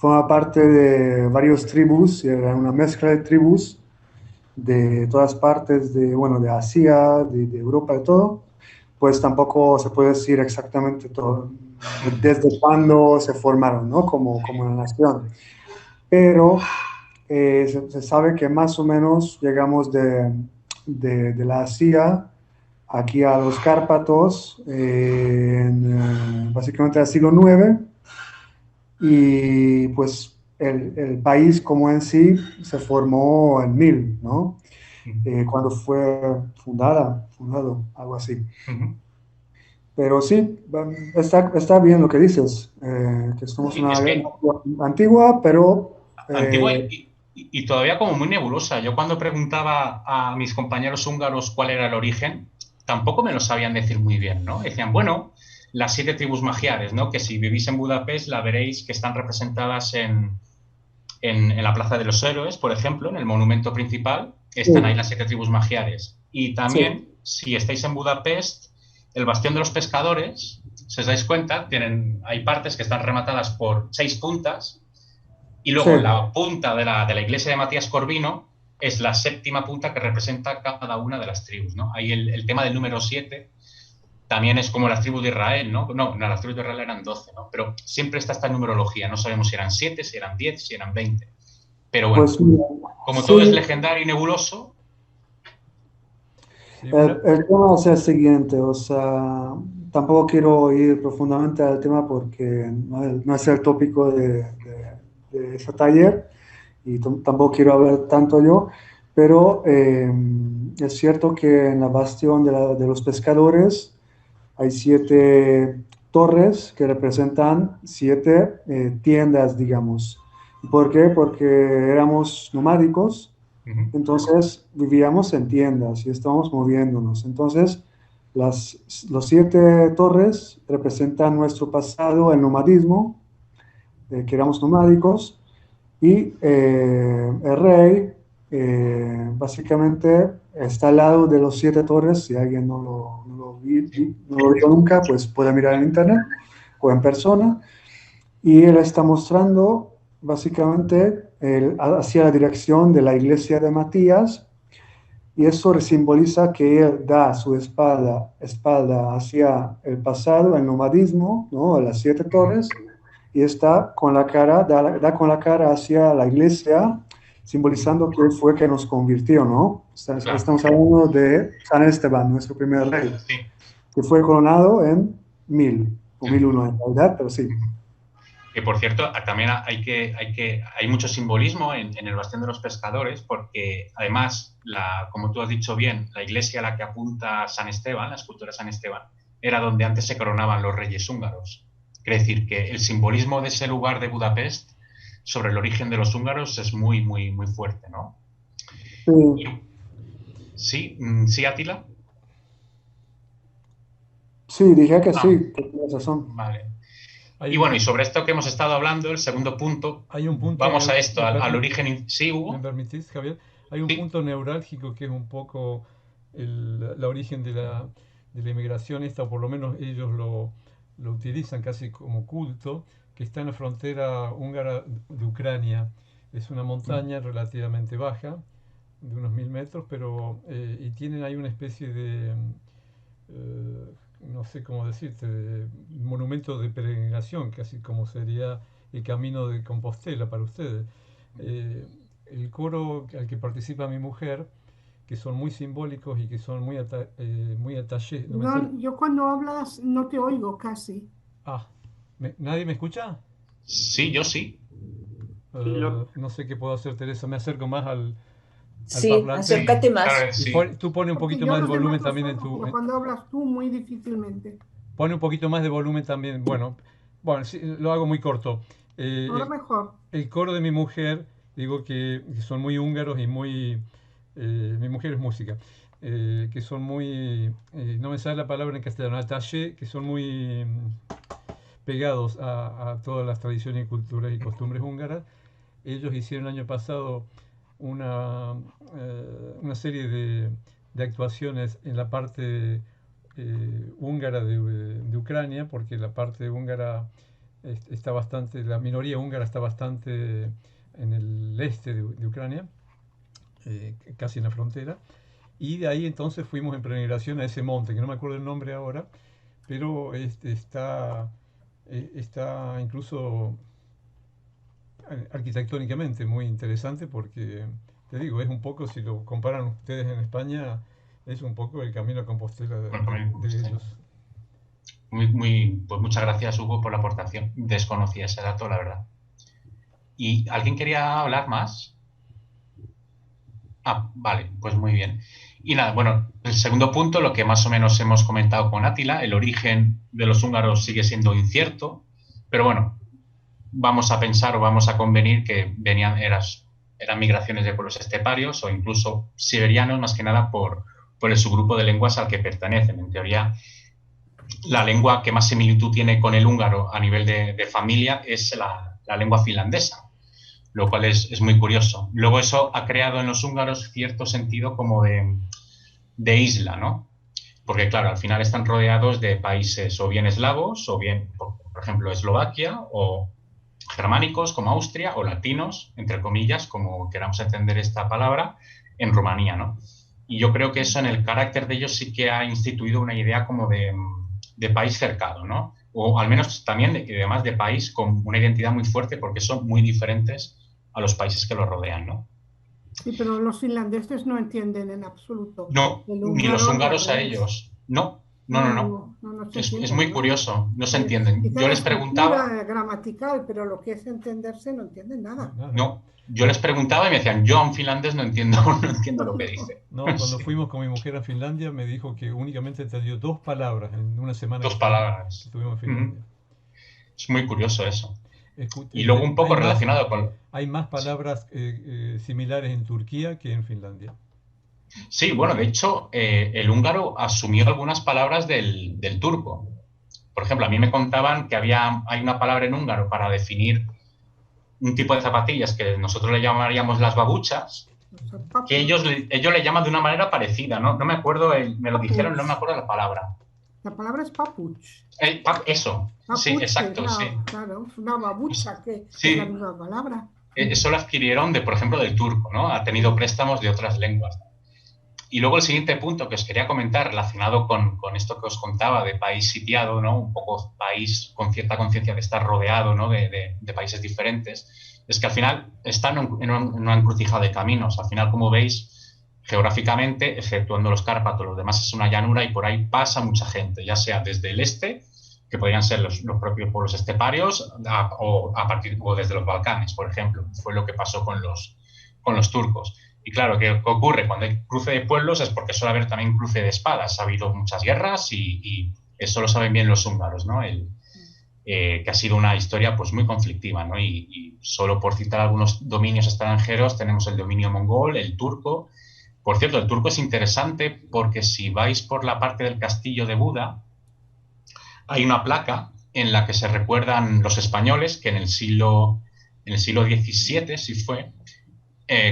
Speaker 8: parte de varias tribus, y era una mezcla de tribus de todas partes de Asia, de Europa, de todo, pues tampoco se puede decir exactamente todo, desde cuándo se formaron, ¿no? Como una nación. Pero se sabe que más o menos llegamos de la Asia aquí a los Cárpatos, básicamente al siglo IX, y pues el país como en sí se formó en 1000, ¿no? Cuando fue fundado, algo así. Pero sí, está bien lo que dices, que somos una antigua, pero...
Speaker 1: Antigua y todavía como muy nebulosa. Yo cuando preguntaba a mis compañeros húngaros cuál era el origen, tampoco me lo sabían decir muy bien, ¿no? Decían, las 7 tribus magiares, ¿no? Que si vivís en Budapest la veréis que están representadas en la Plaza de los Héroes, por ejemplo, en el monumento principal, están ahí las 7 tribus magiares. Y también, si estáis en Budapest, el Bastión de los Pescadores, si os dais cuenta, hay partes que están rematadas por 6 puntas, y luego la punta de la iglesia de Matías Corvino es la 7ª punta que representa cada una de las tribus, ¿no? Ahí el tema del número 7 también es como las tribus de Israel, ¿no? No, las tribus de Israel eran 12, ¿no? Pero siempre está esta numerología, no sabemos si eran 7, si eran 10, si eran 20. Pero bueno, como todo es legendario y nebuloso...
Speaker 8: El tema es el siguiente, o sea, tampoco quiero ir profundamente al tema porque no es el tópico de ese taller, y tampoco quiero hablar tanto yo, pero es cierto que en la Bastión de los Pescadores hay 7 torres que representan 7 tiendas, digamos. ¿Por qué? Porque éramos nomádicos, entonces vivíamos en tiendas y estábamos moviéndonos. Entonces, los 7 torres representan nuestro pasado, el nomadismo, que éramos nomádicos, y el rey básicamente está al lado de los 7 torres. Si alguien no lo vio nunca, pues puede mirar en internet o en persona, y él está mostrando básicamente hacia la dirección de la iglesia de Matías, y eso simboliza que él da su espalda hacia el pasado, el nomadismo, ¿no? Las 7 torres, y está con la cara, da con la cara hacia la iglesia, simbolizando que fue que nos convirtió, ¿no? Estamos hablando de San Esteban, nuestro primer rey, que fue coronado en 1000 o 1001 en realidad, pero sí.
Speaker 1: Que por cierto, también hay mucho simbolismo en el Bastión de los Pescadores, porque además, como tú has dicho bien, la iglesia a la que apunta San Esteban, la escultura de San Esteban, era donde antes se coronaban los reyes húngaros. Quiere decir que el simbolismo de ese lugar de Budapest sobre el origen de los húngaros es muy, muy, muy fuerte, ¿no? Sí, Átila.
Speaker 8: Sí, dije que sí, que tienes razón.
Speaker 1: Vale. Y bueno, y sobre esto que hemos estado hablando, el segundo punto,
Speaker 5: hay un punto
Speaker 1: vamos a esto, al origen. Sí, Hugo.
Speaker 5: ¿Me permitís, Javier? Hay un punto neurálgico que es un poco la origen de la inmigración esta, o por lo menos ellos lo utilizan casi como culto, que está en la frontera húngara de Ucrania. Es una montaña relativamente baja, de unos 1000 metros, pero y tienen ahí una especie de... no sé cómo decirte, monumento de peregrinación, casi como sería el Camino de Compostela para ustedes. El coro al que participa mi mujer, que son muy simbólicos y que son muy attachés.
Speaker 3: Yo cuando hablas no te oigo casi.
Speaker 5: ¿Nadie me escucha?
Speaker 1: Sí, yo sí.
Speaker 5: No sé qué puedo hacer, Teresa, me acerco más al
Speaker 4: parlante. Acércate más.
Speaker 5: Sí. Tú pones un poquito más de volumen también en tu...
Speaker 3: Cuando hablas tú, muy difícilmente.
Speaker 5: Pone un poquito más de volumen también. Bueno, sí, lo hago muy corto.
Speaker 3: Ahora mejor.
Speaker 5: El coro de mi mujer, digo que son muy húngaros y muy... mi mujer es música. Que son muy... no me sale la palabra en castellano, attaché, que son muy pegados a todas las tradiciones y culturas y costumbres húngaras. Ellos hicieron el año pasado una serie de actuaciones en la parte húngara de Ucrania, porque la parte húngara está bastante, la minoría húngara está bastante en el este de Ucrania, casi en la frontera, y de ahí entonces fuimos en peregrinación a ese monte, que no me acuerdo el nombre ahora, pero está incluso arquitectónicamente muy interesante, porque te digo, es un poco, si lo comparan ustedes en España, es un poco el Camino a Compostela de ellos.
Speaker 1: Pues muchas gracias, Hugo, por la aportación. Desconocía ese dato, la verdad. ¿Y alguien quería hablar más? Vale, pues muy bien. Y nada, bueno, el segundo punto, lo que más o menos hemos comentado con Átila, el origen de los húngaros sigue siendo incierto, pero bueno, vamos a pensar o vamos a convenir que eran migraciones de pueblos esteparios o incluso siberianos, más que nada por el subgrupo de lenguas al que pertenecen. En teoría, la lengua que más similitud tiene con el húngaro a nivel de familia es la lengua finlandesa, lo cual es muy curioso. Luego eso ha creado en los húngaros cierto sentido como de isla, ¿no? Porque claro, al final están rodeados de países o bien eslavos o bien, por ejemplo, Eslovaquia, o germánicos como Austria, o latinos, entre comillas, como queramos entender esta palabra, en Rumanía, ¿no? Y yo creo que eso en el carácter de ellos sí que ha instituido una idea como de país cercano, ¿no? O al menos también además de país con una identidad muy fuerte, porque son muy diferentes a los países que los rodean, ¿no?
Speaker 3: Sí, pero los finlandeses no entienden en absoluto.
Speaker 1: No, ni los húngaros a ellos. No. Es muy curioso, no se entienden. Yo les preguntaba...
Speaker 3: gramatical, pero lo que es entenderse no entienden nada.
Speaker 1: No, yo les preguntaba y me decían, yo a un finlandés no entiendo lo que dice.
Speaker 5: No, cuando fuimos con mi mujer a Finlandia me dijo que únicamente entendió 2 palabras en una semana.
Speaker 1: 2 palabras.
Speaker 5: Estuvimos en Finlandia.
Speaker 1: Es muy curioso eso. Y luego un poco relacionado con...
Speaker 5: Hay más palabras similares en Turquía que en Finlandia.
Speaker 1: Sí, bueno, de hecho, el húngaro asumió algunas palabras del turco. Por ejemplo, a mí me contaban que hay una palabra en húngaro para definir un tipo de zapatillas que nosotros le llamaríamos las babuchas, que ellos le llaman de una manera parecida, ¿no? No me acuerdo, me lo dijeron, no me acuerdo la palabra.
Speaker 3: La palabra es papuch.
Speaker 1: Eso,
Speaker 3: papuch,
Speaker 1: sí, exacto, sí.
Speaker 3: Claro, es una babucha que
Speaker 1: sí.
Speaker 3: Es la misma palabra.
Speaker 1: Eso lo adquirieron, por ejemplo, del turco, ¿no? Ha tenido préstamos de otras lenguas. Y luego el siguiente punto que os quería comentar relacionado con esto que os contaba de país sitiado, ¿no? Un poco país con cierta conciencia de estar rodeado, ¿no? de países diferentes, es que al final están en una encrucijada de caminos. Al final, como veis, geográficamente, exceptuando los Cárpatos, los demás es una llanura y por ahí pasa mucha gente, ya sea desde el este, que podrían ser los propios pueblos esteparios, o desde los Balcanes, por ejemplo. Fue lo que pasó con los turcos. Y claro, ¿qué ocurre? Cuando hay cruce de pueblos es porque suele haber también cruce de espadas. Ha habido muchas guerras y eso lo saben bien los húngaros, ¿no? Que ha sido una historia pues muy conflictiva, ¿no? Y solo por citar algunos dominios extranjeros tenemos el dominio mongol, el turco. Por cierto, el turco es interesante porque si vais por la parte del castillo de Buda, hay una placa en la que se recuerdan los españoles que en el siglo XVII, si fue,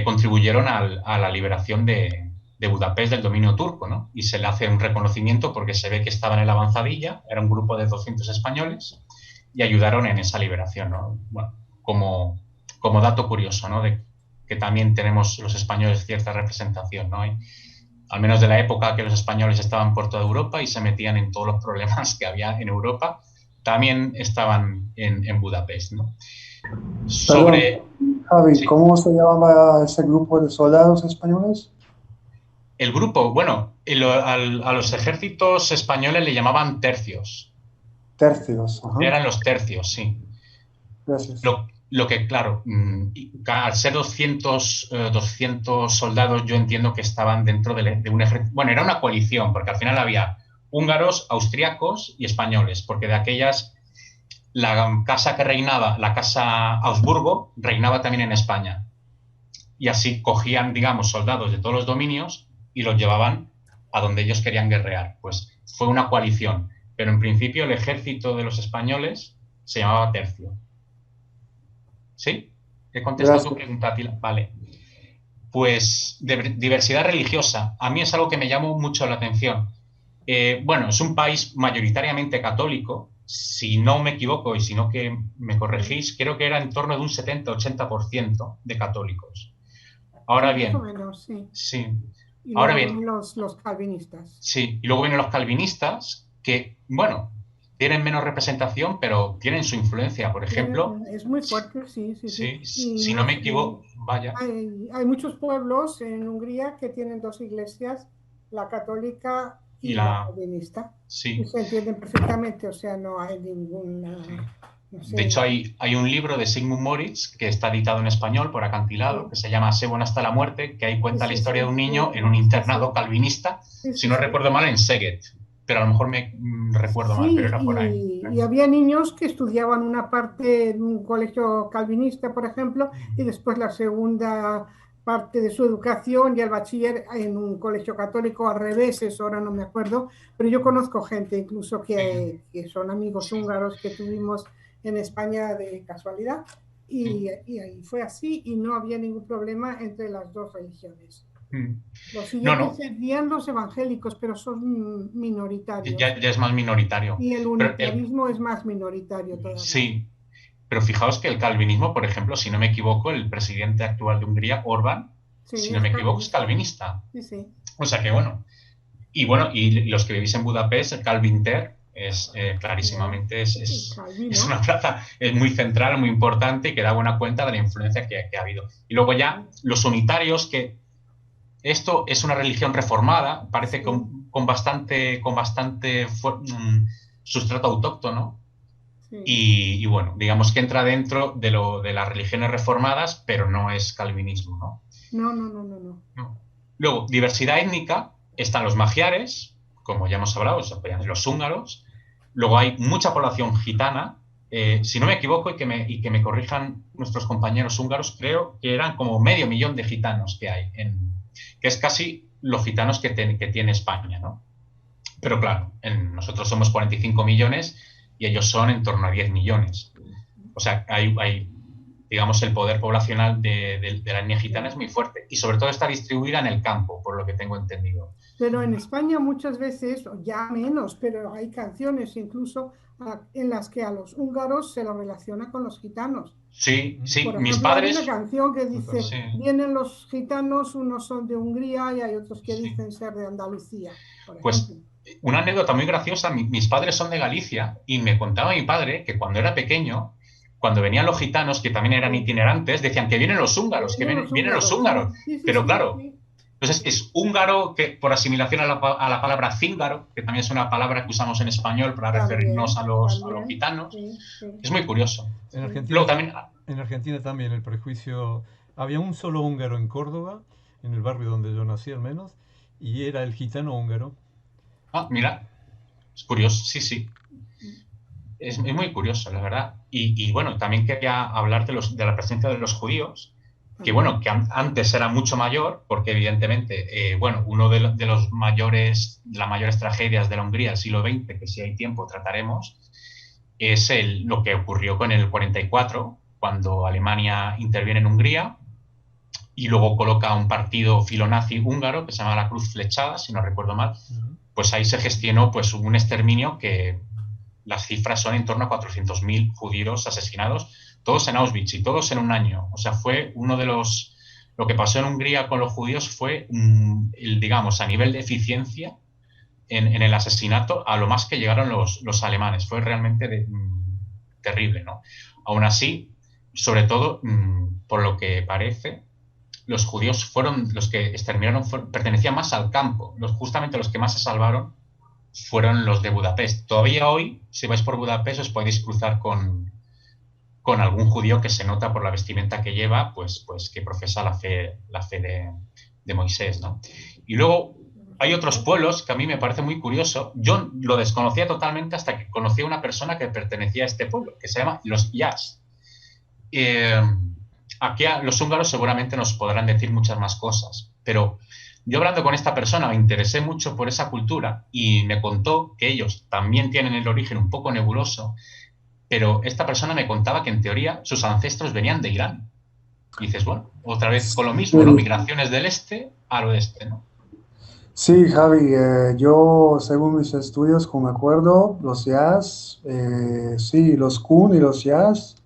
Speaker 1: contribuyeron a la liberación de Budapest del dominio turco, ¿no? Y se le hace un reconocimiento porque se ve que estaban en la avanzadilla, era un grupo de 200 españoles y ayudaron en esa liberación, ¿no? Bueno, como dato curioso, ¿no? De que también tenemos los españoles cierta representación, ¿no? Al menos de la época que los españoles estaban por toda Europa y se metían en todos los problemas que había en Europa, también estaban en Budapest, ¿no?
Speaker 8: Javi, sí. ¿Cómo se llamaba ese grupo de soldados españoles?
Speaker 1: El grupo, bueno, a los ejércitos españoles le llamaban tercios.
Speaker 8: Tercios, ajá.
Speaker 1: Eran los tercios, sí.
Speaker 8: Gracias.
Speaker 1: Lo que, claro, al ser 200 soldados, yo entiendo que estaban dentro de un ejército. Bueno, era una coalición, porque al final había húngaros, austriacos y españoles, porque de aquellas, la casa que reinaba, la casa Augsburgo, reinaba también en España. Y así cogían, digamos, soldados de todos los dominios y los llevaban a donde ellos querían guerrear. Pues fue una coalición, pero en principio el ejército de los españoles se llamaba tercio. ¿Sí? ¿He contestado tu pregunta, Tila? Vale. Pues diversidad religiosa. A mí es algo que me llamó mucho la atención. Bueno, es un país mayoritariamente católico, si no me equivoco y si no que me corregís, creo que era en torno de un 70-80% de católicos. Ahora bien...
Speaker 3: Más o menos, sí.
Speaker 1: Sí.
Speaker 3: Y
Speaker 1: ahora
Speaker 3: luego
Speaker 1: bien...
Speaker 3: los calvinistas.
Speaker 1: Sí, y luego vienen los calvinistas que, bueno... tienen menos representación, pero tienen su influencia, por ejemplo.
Speaker 3: Es muy fuerte, sí.
Speaker 1: Si no me equivoco, vaya.
Speaker 3: Hay muchos pueblos en Hungría que tienen dos iglesias, la católica y la calvinista.
Speaker 1: Sí.
Speaker 3: Y se entienden perfectamente, o sea, no hay ninguna... No sé.
Speaker 1: De hecho, hay un libro de Sigmund Moritz que está editado en español por Acantilado, que se llama Sebon hasta la muerte, que ahí cuenta la historia de un niño en un internado calvinista, si no recuerdo mal, en Szeged. Pero a lo mejor me recuerdo mal, pero era por ahí.
Speaker 3: Y había niños que estudiaban una parte en un colegio calvinista, por ejemplo, y después la segunda parte de su educación y el bachiller en un colegio católico, al revés, eso ahora no me acuerdo, pero yo conozco gente incluso que son amigos húngaros que tuvimos en España de casualidad, y ahí fue así y no había ningún problema entre las dos religiones. Los siguientes serían los evangélicos, pero son minoritarios.
Speaker 1: Ya es más minoritario.
Speaker 3: Y el unitarismo es más minoritario todavía.
Speaker 1: Sí, pero fijaos que el calvinismo, por ejemplo, si no me equivoco, el presidente actual de Hungría, Orbán, si no me equivoco, es calvinista.
Speaker 3: Sí.
Speaker 1: O sea que bueno. Y los que vivís en Budapest, el Calvinter es clarísimamente es una plaza muy central, muy importante y que da buena cuenta de la influencia que ha habido. Y luego ya los unitarios, que esto es una religión reformada, parece con bastante sustrato autóctono. Sí. Y bueno, digamos que entra dentro de las religiones reformadas, pero no es calvinismo, ¿no? No. Luego, diversidad étnica, están los magiares, como ya hemos hablado, los húngaros. Luego hay mucha población gitana. Si no me equivoco, y que me corrijan nuestros compañeros húngaros, creo que eran como 500.000 de gitanos que hay que es casi los gitanos que tiene España, ¿no? Pero claro, nosotros somos 45 millones y ellos son en torno a 10 millones. O sea, hay digamos, el poder poblacional de la etnia gitana es muy fuerte y sobre todo está distribuida en el campo, por lo que tengo entendido.
Speaker 3: Pero en España muchas veces, ya menos, pero hay canciones incluso en las que a los húngaros se los relaciona con los gitanos.
Speaker 1: Sí, sí,
Speaker 3: Por
Speaker 1: mis
Speaker 3: ejemplo,
Speaker 1: padres...
Speaker 3: hay una canción que dice,
Speaker 1: Sí.
Speaker 3: vienen los gitanos, unos son de Hungría y hay otros que dicen ser de Andalucía, por ejemplo.
Speaker 1: Pues una anécdota muy graciosa, mis padres son de Galicia y me contaba mi padre que cuando era pequeño, cuando venían los gitanos, que también eran itinerantes, decían que vienen los húngaros, que vienen los húngaros.
Speaker 3: Sí,
Speaker 1: pero
Speaker 3: sí,
Speaker 1: claro,
Speaker 3: sí.
Speaker 1: Entonces es húngaro que por asimilación a la palabra cíngaro, que también es una palabra que usamos en español para referirnos a los gitanos.
Speaker 3: Sí.
Speaker 1: Es muy curioso.
Speaker 5: En Argentina,
Speaker 1: Luego también...
Speaker 5: en Argentina también el prejuicio... Había un solo húngaro en Córdoba, en el barrio donde yo nací al menos, y era el gitano húngaro.
Speaker 1: Ah, mira, es curioso, sí. Es muy curioso, la verdad. Y bueno, también quería hablar de la presencia de los judíos, que bueno, que antes era mucho mayor, porque evidentemente, uno de las mayores tragedias de la Hungría del siglo XX, que si hay tiempo trataremos, es lo que ocurrió con el 44, cuando Alemania interviene en Hungría y luego coloca un partido filonazi húngaro que se llama la Cruz Flechada, si no recuerdo mal. Pues ahí se gestionó pues un exterminio que las cifras son en torno a 400.000 judíos asesinados, todos en Auschwitz y todos en un año. O sea, fue uno de los... Lo que pasó en Hungría con los judíos fue, digamos, a nivel de eficiencia en el asesinato, a lo más que llegaron los alemanes. Fue realmente terrible, ¿no? Aún así, sobre todo, por lo que parece, los judíos fueron los que exterminaron, pertenecían más al campo. Justamente los que más se salvaron fueron los de Budapest. Todavía hoy, si vais por Budapest, os podéis cruzar con algún judío que se nota por la vestimenta que lleva, pues que profesa la fe de Moisés, ¿no? Y luego hay otros pueblos que a mí me parece muy curioso. Yo lo desconocía totalmente hasta que conocí a una persona que pertenecía a este pueblo, que se llama los Yas. Aquí los húngaros seguramente nos podrán decir muchas más cosas, pero yo hablando con esta persona me interesé mucho por esa cultura y me contó que ellos también tienen el origen un poco nebuloso, pero esta persona me contaba que en teoría sus ancestros venían de Irán. Y dices, bueno, otra vez con lo mismo, ¿no? Migraciones del este al oeste, ¿no?
Speaker 8: Sí, Javi, yo según mis estudios, como me acuerdo, los Yas, sí, los Kun y los Yas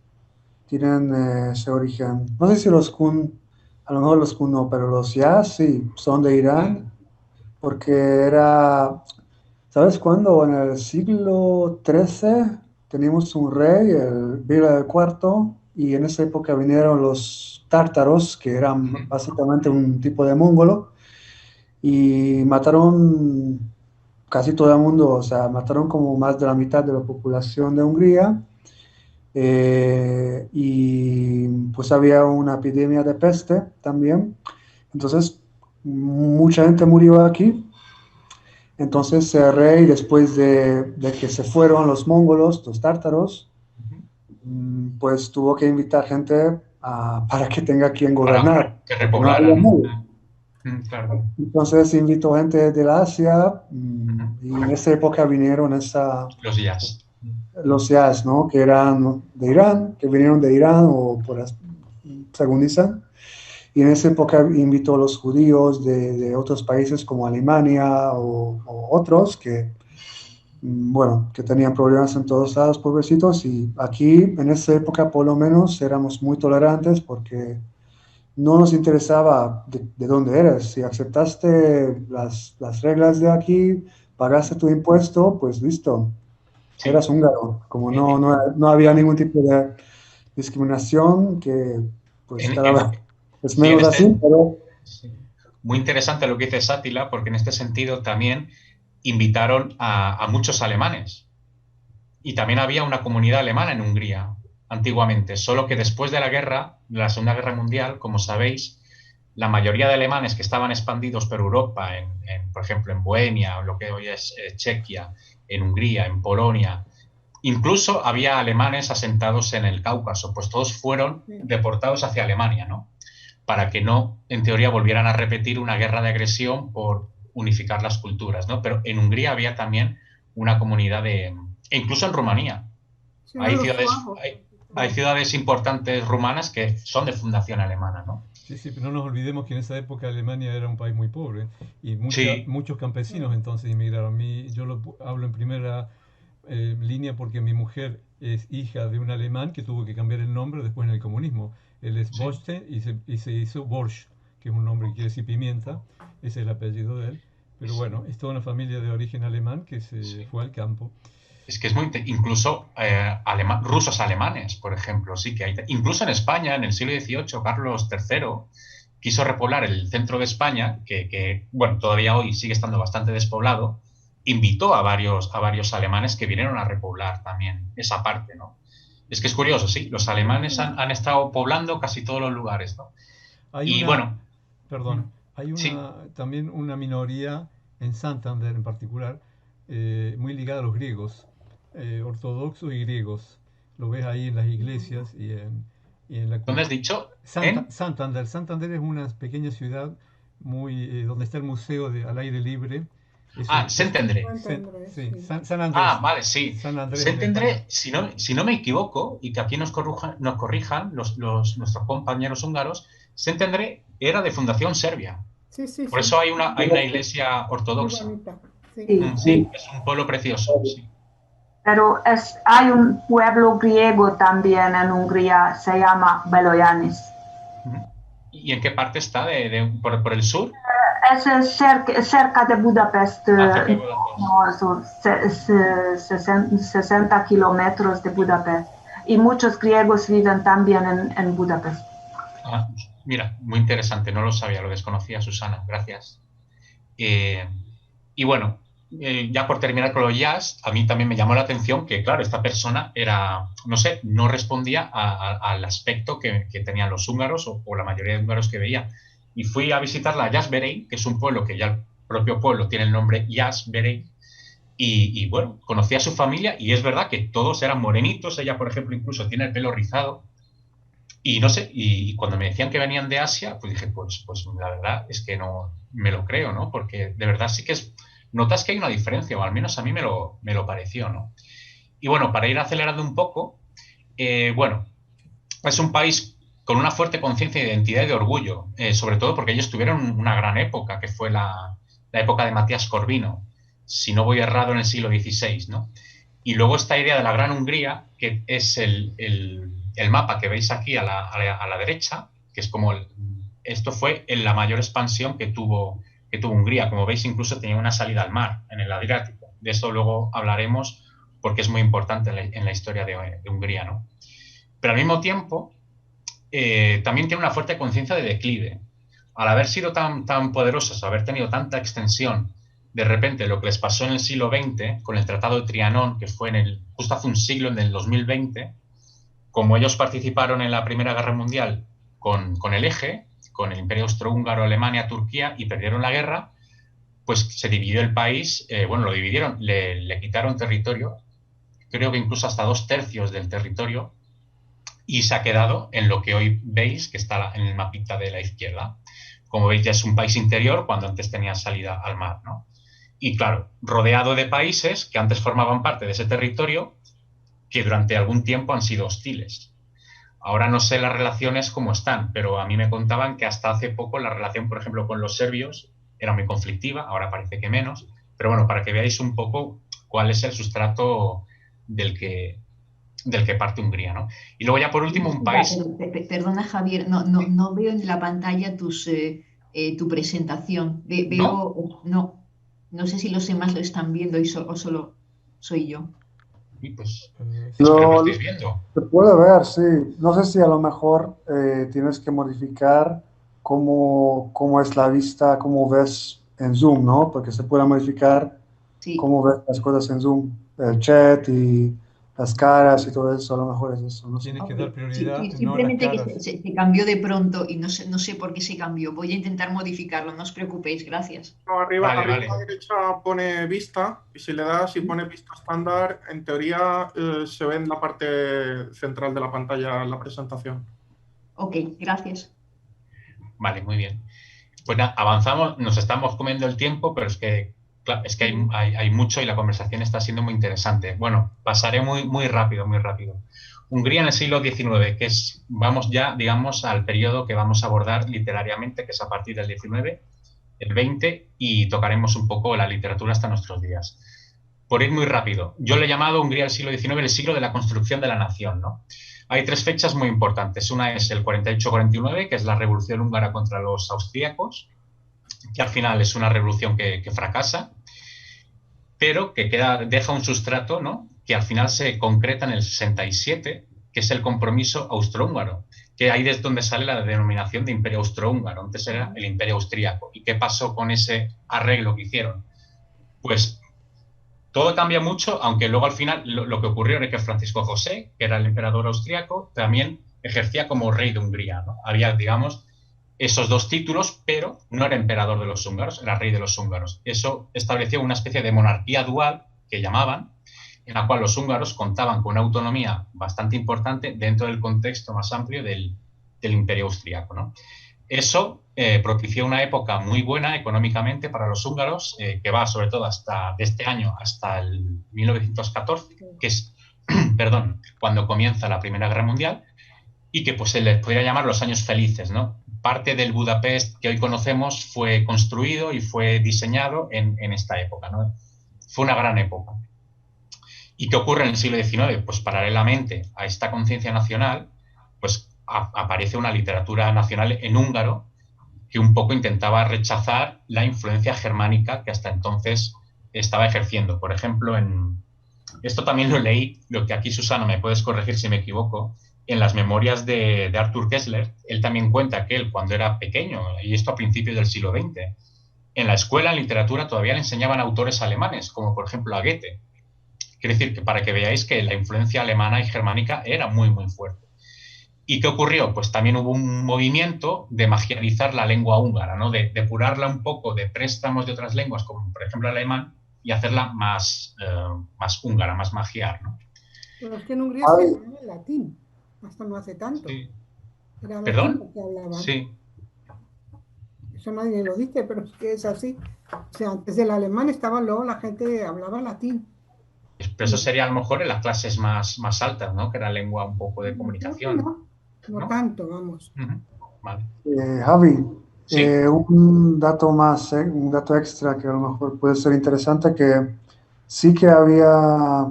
Speaker 8: tienen ese origen. No sé si los Kun, a lo mejor los Kun no, pero los Yas sí, son de Irán, porque era, ¿sabes cuándo? En el siglo XIII teníamos un rey, el Vila IV, y en esa época vinieron los tártaros, que eran básicamente un tipo de mongolo, y mataron casi todo el mundo, o sea, mataron como más de la mitad de la población de Hungría, y pues había una epidemia de peste también, entonces mucha gente murió aquí. Entonces el rey, después de que se fueron los mongolos, los tártaros, pues tuvo que invitar gente para que tenga quien gobernar.
Speaker 1: Para que repoblaran. Claro.
Speaker 8: Entonces invitó gente de la Asia y en esa época vinieron
Speaker 1: los Yas.
Speaker 8: Los Yas, ¿no? Que eran de Irán, que vinieron de Irán o según dicen. Y en esa época invitó a los judíos de otros países como Alemania o otros que, bueno, que tenían problemas en todos lados, pobrecitos. Y aquí, en esa época, por lo menos, éramos muy tolerantes porque no nos interesaba de dónde eres. Si aceptaste las reglas de aquí, pagaste tu impuesto, pues listo, eras húngaro. Como no había ningún tipo de discriminación, que pues cada vez es menos así, pero...
Speaker 1: Muy interesante lo que dice Sátila, porque en este sentido también invitaron a muchos alemanes. Y también había una comunidad alemana en Hungría, antiguamente, solo que después de la Segunda Guerra Mundial, como sabéis, la mayoría de alemanes que estaban expandidos por Europa, por ejemplo, en Bohemia, o lo que hoy es Chequia, en Hungría, en Polonia, incluso había alemanes asentados en el Cáucaso, pues todos fueron deportados hacia Alemania, ¿no? Para que no, en teoría, volvieran a repetir una guerra de agresión por unificar las culturas, ¿no? Pero en Hungría había también una comunidad e incluso en Rumanía.
Speaker 3: Sí,
Speaker 1: Hay ciudades... hay ciudades importantes rumanas que son de fundación alemana, ¿no?
Speaker 5: Sí, sí, pero no nos olvidemos que en esa época Alemania era un país muy pobre y
Speaker 1: Sí.
Speaker 5: muchos campesinos entonces inmigraron. Yo hablo en primera línea porque mi mujer es hija de un alemán que tuvo que cambiar el nombre después en el comunismo. Él es Boste y se hizo Borsch, que es un nombre que quiere decir pimienta, ese es el apellido de él. Pero bueno, es toda una familia de origen alemán que se fue al campo.
Speaker 1: Es que es muy... Incluso rusos alemanes, por ejemplo, sí que hay... Incluso en España, en el siglo XVIII, Carlos III quiso repoblar el centro de España, que bueno, todavía hoy sigue estando bastante despoblado, invitó a varios alemanes que vinieron a repoblar también esa parte, ¿no? Es que es curioso, sí, los alemanes han estado poblando casi todos los lugares, ¿no?
Speaker 5: Perdón, hay también una minoría en Santander en particular, muy ligada a los griegos, ortodoxos y griegos. Lo ves ahí en las iglesias y en la...
Speaker 1: ¿Dónde has dicho?
Speaker 5: Santander. Santander es una pequeña ciudad donde está el museo al aire libre.
Speaker 1: Szentendre.
Speaker 5: Sí, San Andrés.
Speaker 1: Vale, sí. Szentendre, si no me equivoco, y que aquí nos corrijan nuestros compañeros húngaros, Szentendre era de fundación serbia.
Speaker 3: Sí,
Speaker 1: Por eso hay una iglesia ortodoxa.
Speaker 7: Sí,
Speaker 1: es un pueblo precioso. Sí.
Speaker 7: Pero hay un pueblo griego también en Hungría, se llama Beloyanis.
Speaker 1: ¿Y en qué parte está? ¿Por el sur?
Speaker 7: Es cerca de Budapest,
Speaker 1: cerca de
Speaker 7: Budapest. 60 kilómetros de Budapest. Y muchos griegos viven también en Budapest.
Speaker 1: Mira, muy interesante, no lo sabía, lo desconocía, Susana, gracias. Y bueno, ya por terminar con los jazz, a mí también me llamó la atención que, claro, esta persona no respondía al aspecto que tenían los húngaros o la mayoría de húngaros que veía. Y fui a visitar la Jászberény, que es un pueblo que ya el propio pueblo tiene el nombre Jászberény, y bueno, conocí a su familia y es verdad que todos eran morenitos, ella, por ejemplo, incluso tiene el pelo rizado. Y no sé, y cuando me decían que venían de Asia, pues dije, pues la verdad es que no me lo creo, ¿no? Porque de verdad sí que notas que hay una diferencia, o al menos a mí me lo pareció, ¿no? Y bueno, para ir acelerando un poco, bueno, es un país con una fuerte conciencia de identidad y de orgullo, sobre todo porque ellos tuvieron una gran época, que fue la época de Matías Corvino, si no voy errado, en el siglo XVI, ¿no? Y luego esta idea de la Gran Hungría, que es el mapa que veis aquí a la derecha, que es como esto fue la mayor expansión que tuvo Hungría. Como veis, incluso tenía una salida al mar, en el Adriático. De eso luego hablaremos porque es muy importante en la historia de Hungría, ¿no? Pero al mismo tiempo, también tiene una fuerte conciencia de declive. Al haber sido tan poderosos, haber tenido tanta extensión, de repente lo que les pasó en el siglo XX, con el Tratado de Trianón, que fue justo hace un siglo, en el 2020, como ellos participaron en la Primera Guerra Mundial con el Eje, con el Imperio Austrohúngaro, Alemania, Turquía, y perdieron la guerra, pues se dividió el país, lo dividieron, le quitaron territorio, creo que incluso hasta 2/3 del territorio, y se ha quedado en lo que hoy veis, que está en el mapita de la izquierda. Como veis, ya es un país interior cuando antes tenía salida al mar, ¿no? Y claro, rodeado de países que antes formaban parte de ese territorio, que durante algún tiempo han sido hostiles. Ahora no sé las relaciones cómo están, pero a mí me contaban que hasta hace poco la relación, por ejemplo, con los serbios era muy conflictiva, ahora parece que menos, pero bueno, para que veáis un poco cuál es el sustrato del que parte Hungría, ¿no? Y luego ya por último un país...
Speaker 11: Perdona, Javier, no veo en la pantalla tu presentación. Veo, no sé si los demás lo están viendo o solo soy yo.
Speaker 1: Y pues, lo estáis viendo.
Speaker 8: Se puede ver, sí. No sé si a lo mejor tienes que modificar cómo es la vista, cómo ves en Zoom, ¿no? Porque se puede modificar cómo ves las cosas en Zoom, el chat y las caras y todo eso, a lo mejor es eso. No sé.
Speaker 5: Tienes que dar prioridad.
Speaker 11: Simplemente que se cambió de pronto y no sé por qué se cambió. Voy a intentar modificarlo, no os preocupéis, gracias.
Speaker 2: No, arriba a la derecha pone vista y si le das y pone vista estándar, en teoría se ve en la parte central de la pantalla la presentación.
Speaker 11: Ok, gracias.
Speaker 1: Vale, muy bien. Pues nada, avanzamos, nos estamos comiendo el tiempo, pero es que hay mucho y la conversación está siendo muy interesante. Bueno, pasaré muy rápido. Hungría en el siglo XIX, que vamos ya, digamos, al periodo que vamos a abordar literariamente, que es a partir del XIX, el XX, y tocaremos un poco la literatura hasta nuestros días. Por ir muy rápido, yo le he llamado Hungría del siglo XIX el siglo de la construcción de la nación, ¿no? Hay 3 fechas muy importantes. Una es el 48-49, que es la revolución húngara contra los austríacos, que al final es una revolución que fracasa, pero que deja un sustrato, ¿no?, que al final se concreta en el 67, que es el compromiso austrohúngaro, que ahí es donde sale la denominación de Imperio Austrohúngaro. Antes era el Imperio Austríaco. ¿Y qué pasó con ese arreglo que hicieron? Pues todo cambia mucho, aunque luego al final lo que ocurrió era que Francisco José, que era el emperador austríaco, también ejercía como rey de Hungría, ¿no? Había, digamos, esos 2 títulos, pero no era emperador de los húngaros, era rey de los húngaros. Eso estableció una especie de monarquía dual, que llamaban, en la cual los húngaros contaban con una autonomía bastante importante dentro del contexto más amplio del Imperio Austríaco, ¿no? Eso propició una época muy buena económicamente para los húngaros, que va sobre todo de este año hasta el 1914, que es perdón, cuando comienza la Primera Guerra Mundial, y que pues se les podría llamar los años felices, ¿no? Parte del Budapest que hoy conocemos fue construido y fue diseñado en esta época, ¿no? Fue una gran época. ¿Y qué ocurre en el siglo XIX? Pues paralelamente a esta conciencia nacional, pues aparece una literatura nacional en húngaro que un poco intentaba rechazar la influencia germánica que hasta entonces estaba ejerciendo. Por ejemplo, esto también lo leí, lo que aquí, Susana, me puedes corregir si me equivoco, en las memorias de Arthur Koestler. Él también cuenta que él, cuando era pequeño, y esto a principios del siglo XX, en la escuela, en literatura, todavía le enseñaban autores alemanes, como por ejemplo a Goethe. Quiere decir que para que veáis que la influencia alemana y germánica era muy, muy fuerte. ¿Y qué ocurrió? Pues también hubo un movimiento de magiarizar la lengua húngara, ¿no? De depurarla un poco de préstamos de otras lenguas, como por ejemplo el alemán, y hacerla más húngara, más magiar, ¿no?
Speaker 3: Pero es que en Hungría se hablaba el latín, hasta no hace tanto.
Speaker 1: Sí.
Speaker 3: Era
Speaker 1: ¿Perdón?
Speaker 3: latín lo que hablaban.
Speaker 1: Sí.
Speaker 3: Eso nadie lo dice, pero es que es así. O sea, antes del alemán luego la gente hablaba latín.
Speaker 1: Pero eso sería a lo mejor en las clases más altas, ¿no? Que era lengua un poco de comunicación.
Speaker 3: No tanto, vamos.
Speaker 1: Vale.
Speaker 8: Javi,
Speaker 1: ¿Sí?
Speaker 8: un dato más, un dato extra que a lo mejor puede ser interesante, que sí que había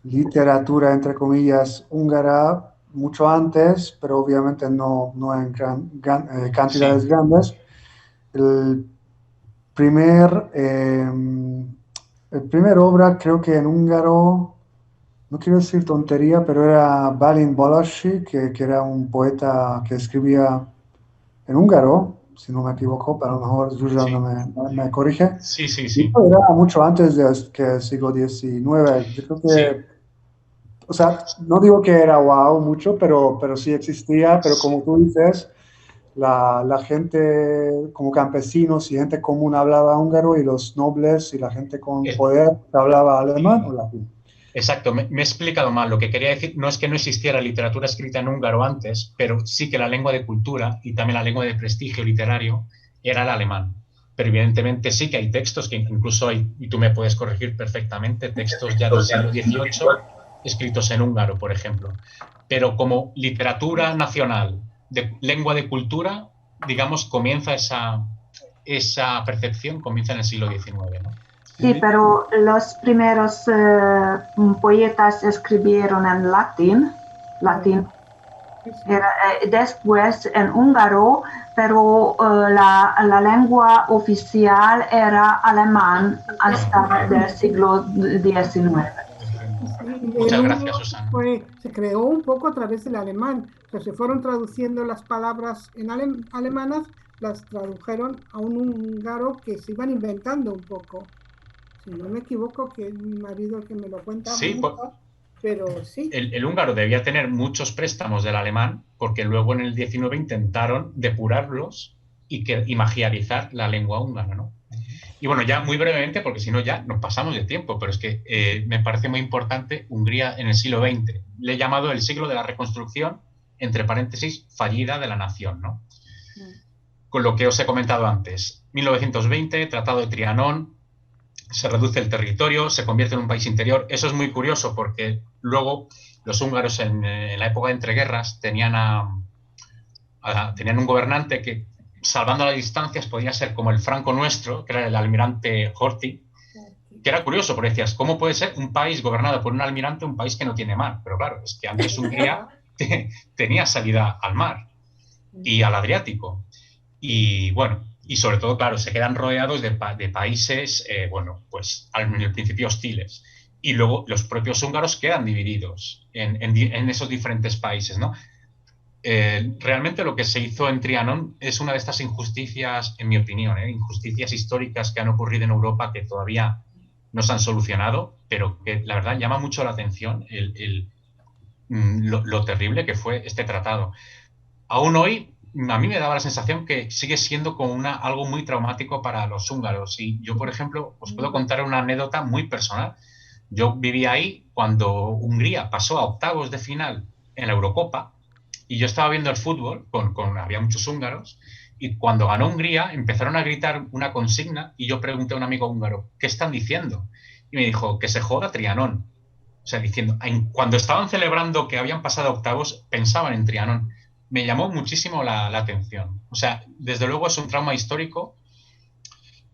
Speaker 8: literatura, entre comillas, húngara mucho antes, pero obviamente no en cantidades grandes. El primer obra, creo que en húngaro, no quiero decir tontería, pero era Balint Balassi, que era un poeta que escribía en húngaro, si no me equivoco, pero a lo mejor Zsuzsa no me corrige.
Speaker 1: Sí.
Speaker 8: Y era mucho antes del siglo XIX. Yo creo que, o sea, no digo que era wow mucho, pero sí existía, pero como tú dices, la gente como campesinos y gente común hablaba húngaro, y los nobles y la gente con poder hablaba alemán o latín.
Speaker 1: Exacto, me he explicado mal. Lo que quería decir no es que no existiera literatura escrita en húngaro antes, pero sí que la lengua de cultura y también la lengua de prestigio literario era el alemán. Pero evidentemente sí que hay textos que incluso hay, y tú me puedes corregir perfectamente, textos ya del siglo XVIII escritos en húngaro, por ejemplo. Pero como literatura nacional, de lengua de cultura, digamos, comienza esa percepción, comienza en el siglo XIX, ¿no?
Speaker 7: Sí, pero los primeros poetas escribieron en latín. Después en húngaro, pero la lengua oficial era alemán hasta el siglo XIX.
Speaker 1: Muchas gracias, Susana.
Speaker 3: Se creó un poco a través del alemán. O sea, se fueron traduciendo las palabras en alemanas, las tradujeron a un húngaro que se iban inventando un poco. Si no me equivoco, que es mi marido el que me lo cuenta.
Speaker 1: Sí,
Speaker 3: pero sí.
Speaker 1: El húngaro debía tener muchos préstamos del alemán, porque luego en el XIX intentaron depurarlos y magiarizar la lengua húngara, ¿no? Y bueno, ya muy brevemente, porque si no ya nos pasamos de tiempo, pero es que me parece muy importante Hungría en el siglo XX. Le he llamado el siglo de la reconstrucción, entre paréntesis, fallida de la nación, ¿no? Con lo que os he comentado antes. 1920, Tratado de Trianón, se reduce el territorio, se convierte en un país interior. Eso es muy curioso porque luego los húngaros en la época de entreguerras tenían un gobernante que, salvando las distancias, podía ser como el Franco nuestro, que era el almirante Horthy, que era curioso, porque decías, ¿cómo puede ser un país gobernado por un almirante un país que no tiene mar? Pero claro, es que antes Hungría tenía salida al mar y al Adriático. Y bueno, y sobre todo, claro, se quedan rodeados de países, bueno, pues al principio hostiles. Y luego los propios húngaros quedan divididos en esos diferentes países, ¿no? Realmente lo que se hizo en Trianon es una de estas injusticias, en mi opinión, injusticias históricas que han ocurrido en Europa que todavía no se han solucionado, pero que la verdad llama mucho la atención lo terrible que fue este tratado. Aún hoy, a mí me daba la sensación que sigue siendo como algo muy traumático para los húngaros. Y yo, por ejemplo, os puedo contar una anécdota muy personal. Yo vivía ahí cuando Hungría pasó a octavos de final en la Eurocopa y yo estaba viendo el fútbol, había muchos húngaros, y cuando ganó Hungría empezaron a gritar una consigna y yo pregunté a un amigo húngaro, ¿qué están diciendo? Y me dijo, que se joda Trianon. O sea, diciendo, cuando estaban celebrando que habían pasado a octavos, pensaban en Trianon. Me llamó muchísimo la atención. O sea, desde luego es un trauma histórico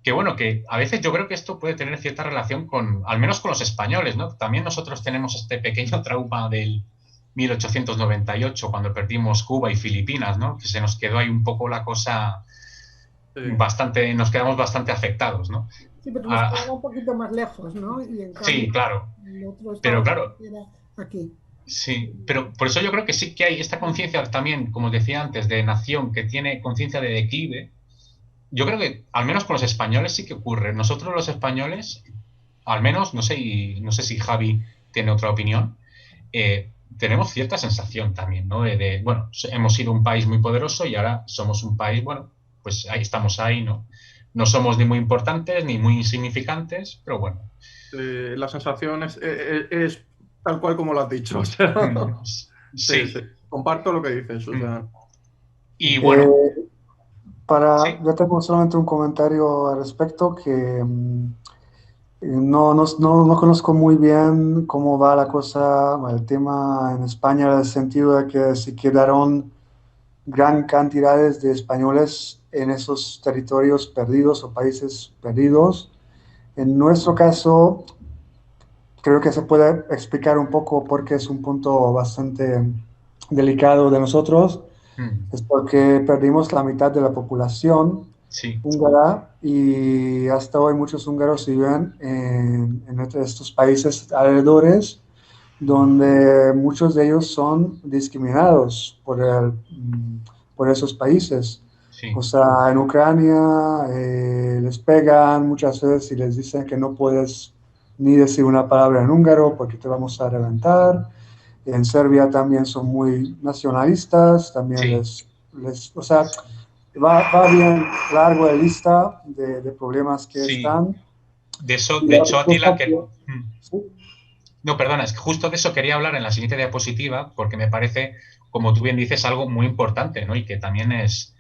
Speaker 1: que, bueno, que a veces yo creo que esto puede tener cierta relación al menos con los españoles, ¿no? También nosotros tenemos este pequeño trauma del 1898, cuando perdimos Cuba y Filipinas, ¿no? Que se nos quedó ahí un poco la cosa nos quedamos bastante afectados, ¿no?
Speaker 3: Sí, pero nos quedaba un poquito más lejos, ¿no? Y en cambio,
Speaker 1: sí, claro. Pero claro, aquí. Sí, pero por eso yo creo que sí que hay esta conciencia también, como os decía antes, de nación que tiene conciencia de declive. Yo creo que al menos con los españoles sí que ocurre. Nosotros los españoles, al menos, no sé si Javi tiene otra opinión, tenemos cierta sensación también, ¿no? Bueno, hemos sido un país muy poderoso y ahora somos un país, bueno, pues ahí estamos ahí, ¿no? No somos ni muy importantes ni muy insignificantes, pero bueno.
Speaker 2: La sensación es tal cual como lo has dicho. O sea, sí. Comparto lo que dices. O sea.
Speaker 1: Y bueno.
Speaker 8: Yo tengo solamente un comentario al respecto que no conozco muy bien cómo va la cosa, el tema en España, en el sentido de que se quedaron gran cantidades de españoles en esos territorios perdidos o países perdidos. En nuestro caso, creo que se puede explicar un poco porque es un punto bastante delicado de nosotros. Es porque perdimos la mitad de la población húngara y hasta hoy muchos húngaros viven en estos países alrededores donde muchos de ellos son discriminados por esos países. O sea, en Ucrania les pegan muchas veces y les dicen que no puedes ni decir una palabra en húngaro porque te vamos a reventar. En Serbia también son muy nacionalistas, también o sea, va bien largo la lista de problemas que están.
Speaker 1: De hecho, Atila, no, perdona, es que justo de eso quería hablar en la siguiente diapositiva, porque me parece, como tú bien dices, algo muy importante, ¿no? Y que también es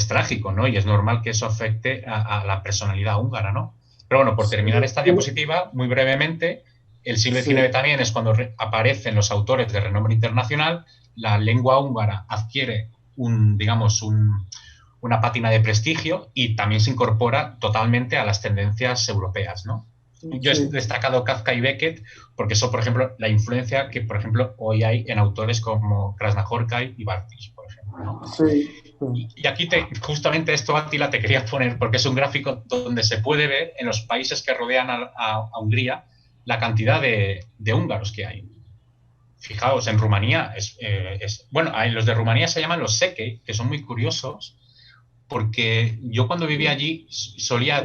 Speaker 1: trágico, ¿no? Y es normal que eso afecte a la personalidad húngara, ¿no? Pero bueno, por terminar esta diapositiva, muy brevemente, el siglo XIX también es cuando aparecen los autores de renombre internacional, la lengua húngara adquiere una pátina de prestigio y también se incorpora totalmente a las tendencias europeas, ¿no? Yo he destacado Kafka y Beckett porque son, por ejemplo, la influencia que, por ejemplo, hoy hay en autores como Krasznahorkai y Barthes, por ejemplo, ¿no? Y aquí justamente esto, Attila, te quería poner porque es un gráfico donde se puede ver en los países que rodean a Hungría la cantidad de húngaros que hay. Fijaos, en Rumanía, bueno, los de Rumanía se llaman los Sekei, que son muy curiosos, porque yo cuando vivía allí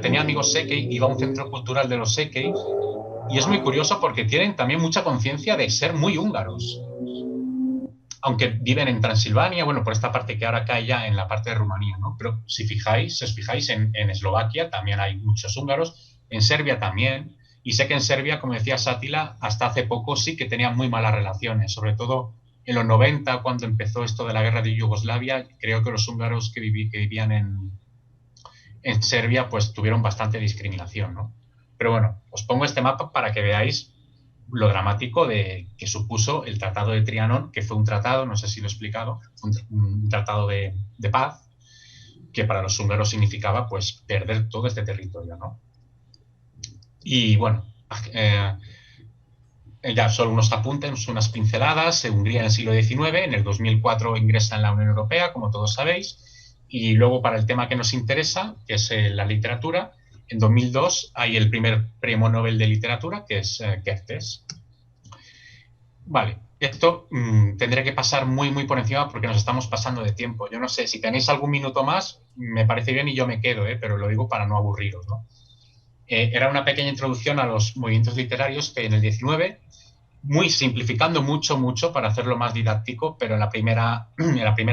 Speaker 1: tenía amigos Sekei, iba a un centro cultural de los Sekei, y es muy curioso porque tienen también mucha conciencia de ser muy húngaros. Aunque viven en Transilvania, bueno, por esta parte que ahora cae ya en la parte de Rumanía, ¿no? Pero si os fijáis, en Eslovaquia también hay muchos húngaros, en Serbia también. Y sé que en Serbia, como decía Attila, hasta hace poco sí que tenían muy malas relaciones, sobre todo en los 90, cuando empezó esto de la guerra de Yugoslavia. Creo que los húngaros que vivían en Serbia pues tuvieron bastante discriminación, ¿no? Pero bueno, os pongo este mapa para que veáis lo dramático que supuso el Tratado de Trianón, que fue un tratado, no sé si lo he explicado, un tratado de paz, que para los húngaros significaba pues perder todo este territorio, ¿no? Y bueno, ya solo unos apuntes, unas pinceladas. Hungría en el siglo XIX, en el 2004 ingresa en la Unión Europea, como todos sabéis, y luego para el tema que nos interesa, que es la literatura, en 2002 hay el primer premio Nobel de literatura, que es Kertész. Vale, esto tendré que pasar muy por encima porque nos estamos pasando de tiempo. Yo no sé, si tenéis algún minuto más, me parece bien y yo me quedo, pero lo digo para no aburriros, ¿no? Era una pequeña introducción a los movimientos literarios que en el 19, muy simplificando mucho para hacerlo más didáctico, pero en la primera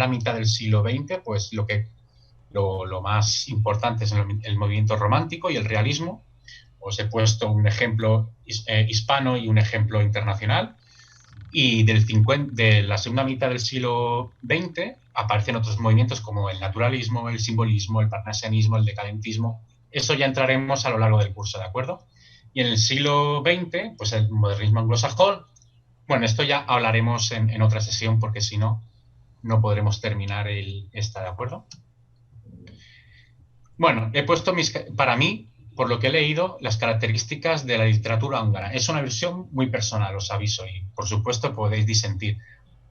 Speaker 1: mitad del siglo XX, pues lo más importante es el movimiento romántico y el realismo. Os he puesto un ejemplo hispano y un ejemplo internacional. Y de la segunda mitad del siglo XX aparecen otros movimientos como el naturalismo, el simbolismo, el parnasianismo, el decadentismo. Eso ya entraremos a lo largo del curso, ¿de acuerdo? Y en el siglo XX, pues el modernismo anglosajón. Bueno, esto ya hablaremos en otra sesión porque si no, no podremos terminar esta, ¿de acuerdo? Bueno, he puesto para mí, por lo que he leído, las características de la literatura húngara. Es una versión muy personal, os aviso, y por supuesto podéis disentir.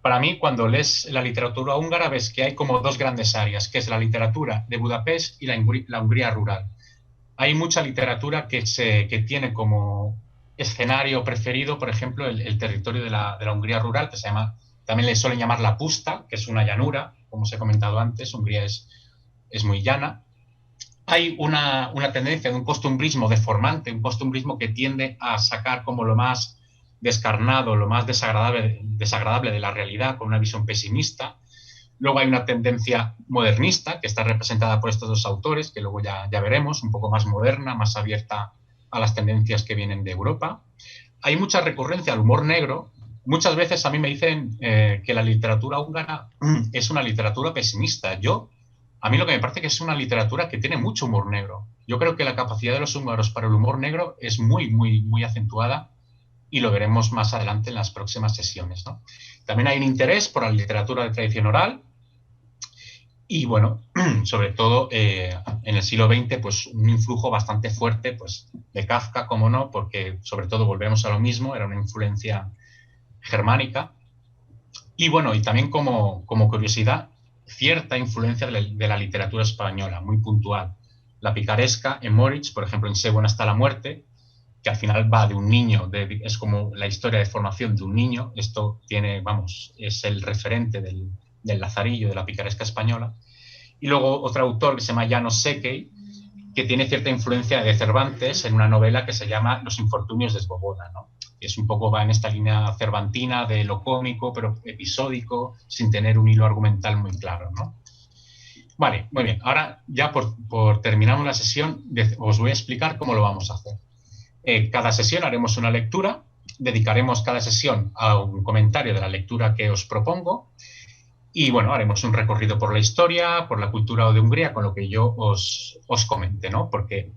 Speaker 1: Para mí, cuando lees la literatura húngara, ves que hay como dos grandes áreas, que es la literatura de Budapest y la Hungría rural. Hay mucha literatura que tiene como escenario preferido, por ejemplo, el territorio de la Hungría rural, que se llama, también le suelen llamar la Pusta, que es una llanura, como os he comentado antes. Hungría es muy llana. Hay una tendencia de un costumbrismo deformante, un costumbrismo que tiende a sacar como lo más descarnado, lo más desagradable de la realidad, con una visión pesimista. Luego hay una tendencia modernista, que está representada por estos dos autores, que luego ya veremos, un poco más moderna, más abierta a las tendencias que vienen de Europa. Hay mucha recurrencia al humor negro. Muchas veces a mí me dicen que la literatura húngara es una literatura pesimista. A mí lo que me parece que es una literatura que tiene mucho humor negro. Yo creo que la capacidad de los húngaros para el humor negro es muy acentuada y lo veremos más adelante en las próximas sesiones, ¿no? También hay un interés por la literatura de tradición oral y, bueno, sobre todo en el siglo XX, pues un influjo bastante fuerte pues, de Kafka, como no, porque sobre todo volvemos a lo mismo, era una influencia germánica. Y, bueno, y también como curiosidad, cierta influencia de la literatura española, muy puntual. La picaresca en Moritz, por ejemplo, en Sé buena hasta la muerte, que al final va de un niño, es como la historia de formación de un niño. Esto tiene, es el referente del Lazarillo, de la picaresca española. Y luego otro autor que se llama János Sekely, que tiene cierta influencia de Cervantes en una novela que se llama Los infortunios de Svoboda, ¿no? Es un poco, va en esta línea cervantina de lo cómico, pero episódico, sin tener un hilo argumental muy claro, ¿no? Vale, muy bien. Ahora, ya por terminar la sesión, os voy a explicar cómo lo vamos a hacer. Cada sesión haremos una lectura, dedicaremos cada sesión a un comentario de la lectura que os propongo y, bueno, haremos un recorrido por la historia, por la cultura de Hungría, con lo que yo os comenté, ¿no? Porque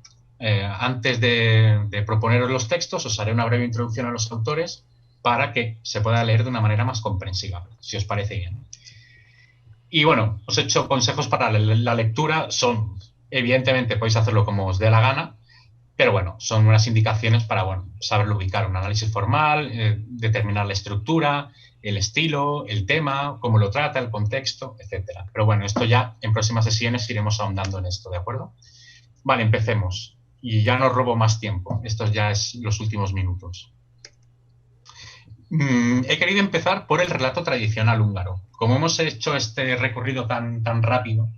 Speaker 1: antes de proponeros los textos, os haré una breve introducción a los autores para que se pueda leer de una manera más comprensiva, si os parece bien. Y bueno, os he hecho consejos para la lectura. Evidentemente podéis hacerlo como os dé la gana, pero bueno, son unas indicaciones para, bueno, saberlo ubicar, un análisis formal, determinar la estructura, el estilo, el tema, cómo lo trata, el contexto, etcétera. Pero bueno, esto ya en próximas sesiones iremos ahondando en esto, ¿de acuerdo? Vale, empecemos. Y ya no robo más tiempo. Estos ya es los últimos minutos. He querido empezar por el relato tradicional húngaro. Como hemos hecho este recorrido tan rápido,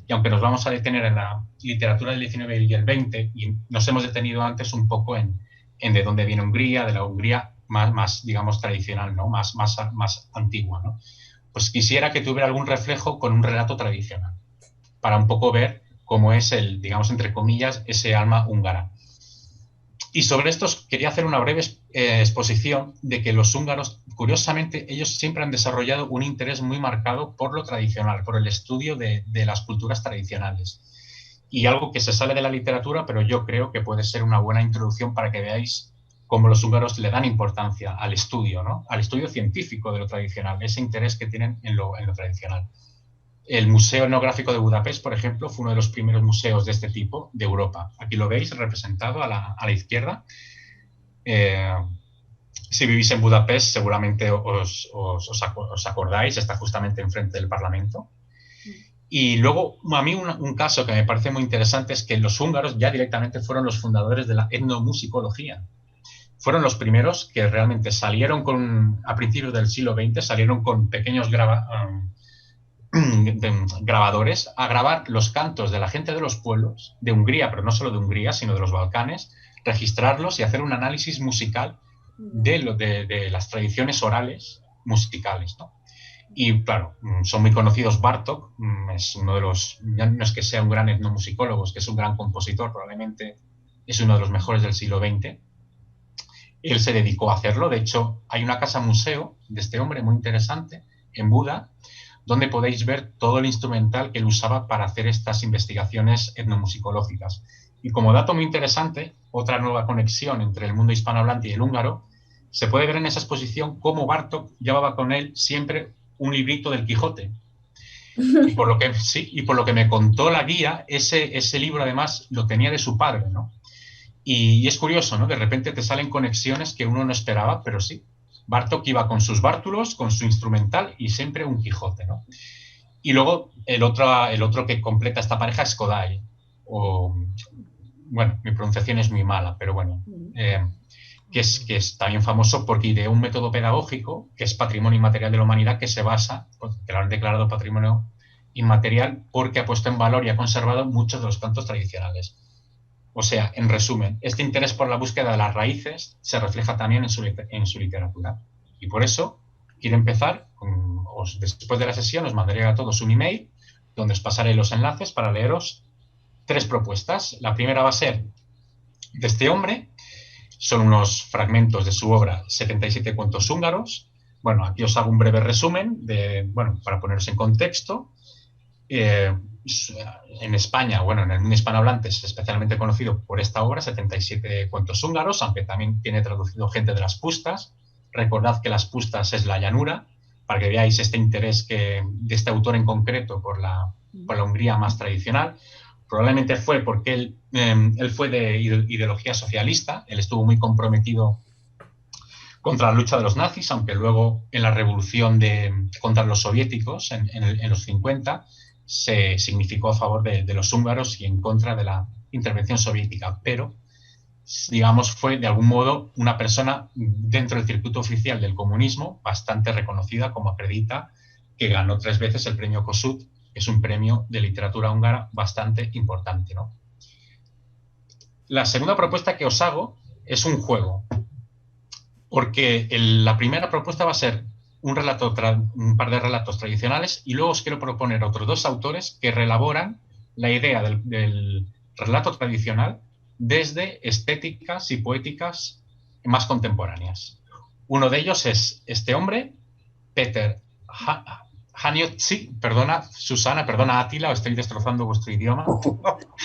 Speaker 1: y aunque nos vamos a detener en la literatura del 19 y el 20, y nos hemos detenido antes un poco en de dónde viene Hungría, de la Hungría más digamos, tradicional, ¿no? más antigua, ¿no? Pues quisiera que tuviera algún reflejo con un relato tradicional, para un poco ver cómo es digamos, entre comillas, ese alma húngara. Y sobre esto quería hacer una breve exposición de que los húngaros, curiosamente, ellos siempre han desarrollado un interés muy marcado por lo tradicional, por el estudio de las culturas tradicionales. y algo que se sale de la literatura, pero yo creo que puede ser una buena introducción para que veáis cómo los húngaros le dan importancia al estudio, ¿no? Al estudio científico de lo tradicional, ese interés que tienen en lo tradicional. El Museo Etnográfico de Budapest, por ejemplo, fue uno de los primeros museos de este tipo de Europa. Aquí lo veis representado a la izquierda. Si vivís en Budapest, seguramente os acordáis, está justamente enfrente del Parlamento. Y luego, a mí un caso que me parece muy interesante es que los húngaros ya directamente fueron los fundadores de la etnomusicología. Fueron los primeros que realmente salieron a principios del siglo XX, salieron con pequeños grabadores a grabar los cantos de la gente de los pueblos, de Hungría, pero no solo de Hungría, sino de los Balcanes, registrarlos y hacer un análisis musical de las tradiciones orales musicales, ¿no? Y claro, son muy conocidos. Bartók es uno de los, ya no es que sea un gran etnomusicólogo, es que es un gran compositor, probablemente es uno de los mejores del siglo XX. Él se dedicó a hacerlo. De hecho, hay una casa museo de este hombre muy interesante en Buda, donde podéis ver todo el instrumental que él usaba para hacer estas investigaciones etnomusicológicas. Y como dato muy interesante, otra nueva conexión entre el mundo hispanohablante y el húngaro, se puede ver en esa exposición cómo Bartók llevaba con él siempre un librito del Quijote. Y por lo que me contó la guía, ese libro además lo tenía de su padre, ¿no? Y es curioso, ¿no? De repente te salen conexiones que uno no esperaba, pero sí. Bartók iba con sus bártulos, con su instrumental y siempre un Quijote, ¿no? Y luego el otro que completa esta pareja es Kodály. Bueno, mi pronunciación es muy mala, pero bueno, que es también famoso porque ideó un método pedagógico que es patrimonio inmaterial de la humanidad, que se basa, que lo han declarado patrimonio inmaterial porque ha puesto en valor y ha conservado muchos de los cantos tradicionales. O sea, en resumen, este interés por la búsqueda de las raíces se refleja también en su literatura. Y por eso quiero empezar, después de la sesión os mandaré a todos un email donde os pasaré los enlaces para leeros 3 propuestas. La primera va a ser de este hombre, son unos fragmentos de su obra 77 cuentos húngaros. Bueno, aquí os hago un breve resumen para poneros en contexto. En España, en el mundo hispanohablante es especialmente conocido por esta obra, 77 cuentos húngaros, aunque también tiene traducido gente de las Pustas. Recordad que las Pustas es la llanura, para que veáis este interés de este autor en concreto por la Hungría más tradicional. Probablemente fue porque él fue de ideología socialista, él estuvo muy comprometido contra la lucha de los nazis, aunque luego en la revolución contra los soviéticos en los 50 se significó a favor de los húngaros y en contra de la intervención soviética, pero digamos fue de algún modo una persona dentro del circuito oficial del comunismo bastante reconocida, como acredita que ganó 3 veces el premio Kossuth, que es un premio de literatura húngara bastante importante, ¿no? La segunda propuesta que os hago es un juego, porque la primera propuesta va a ser un par de relatos tradicionales y luego os quiero proponer otros 2 autores que reelaboran la idea del relato tradicional desde estéticas y poéticas más contemporáneas. Uno de ellos es este hombre, Peter Haniotzi, perdona Átila, os estoy destrozando vuestro idioma,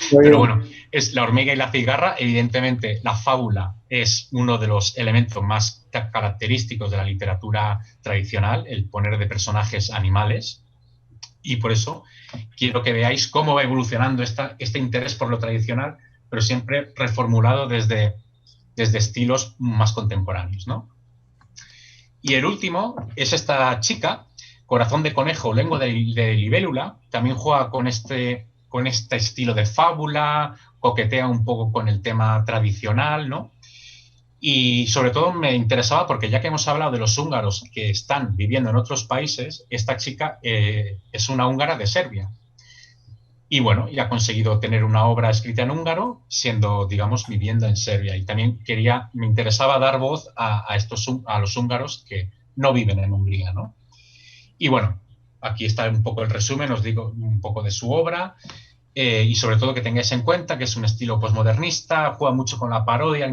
Speaker 1: pero bueno, es La hormiga y la cigarra. Evidentemente la fábula es uno de los elementos más característicos de la literatura tradicional, el poner de personajes animales, y por eso quiero que veáis cómo va evolucionando este interés por lo tradicional, pero siempre reformulado desde estilos más contemporáneos, ¿no? Y el último es esta chica, Corazón de conejo, lengua de libélula, también juega con este estilo de fábula, coquetea un poco con el tema tradicional, ¿no? Y sobre todo me interesaba porque ya que hemos hablado de los húngaros que están viviendo en otros países, esta chica es una húngara de Serbia. Y bueno, y ha conseguido tener una obra escrita en húngaro, viviendo en Serbia. Y también me interesaba dar voz a los húngaros que no viven en Hungría, ¿no? Y bueno, aquí está un poco el resumen, os digo un poco de su obra y sobre todo que tengáis en cuenta que es un estilo posmodernista, juega mucho con la parodia,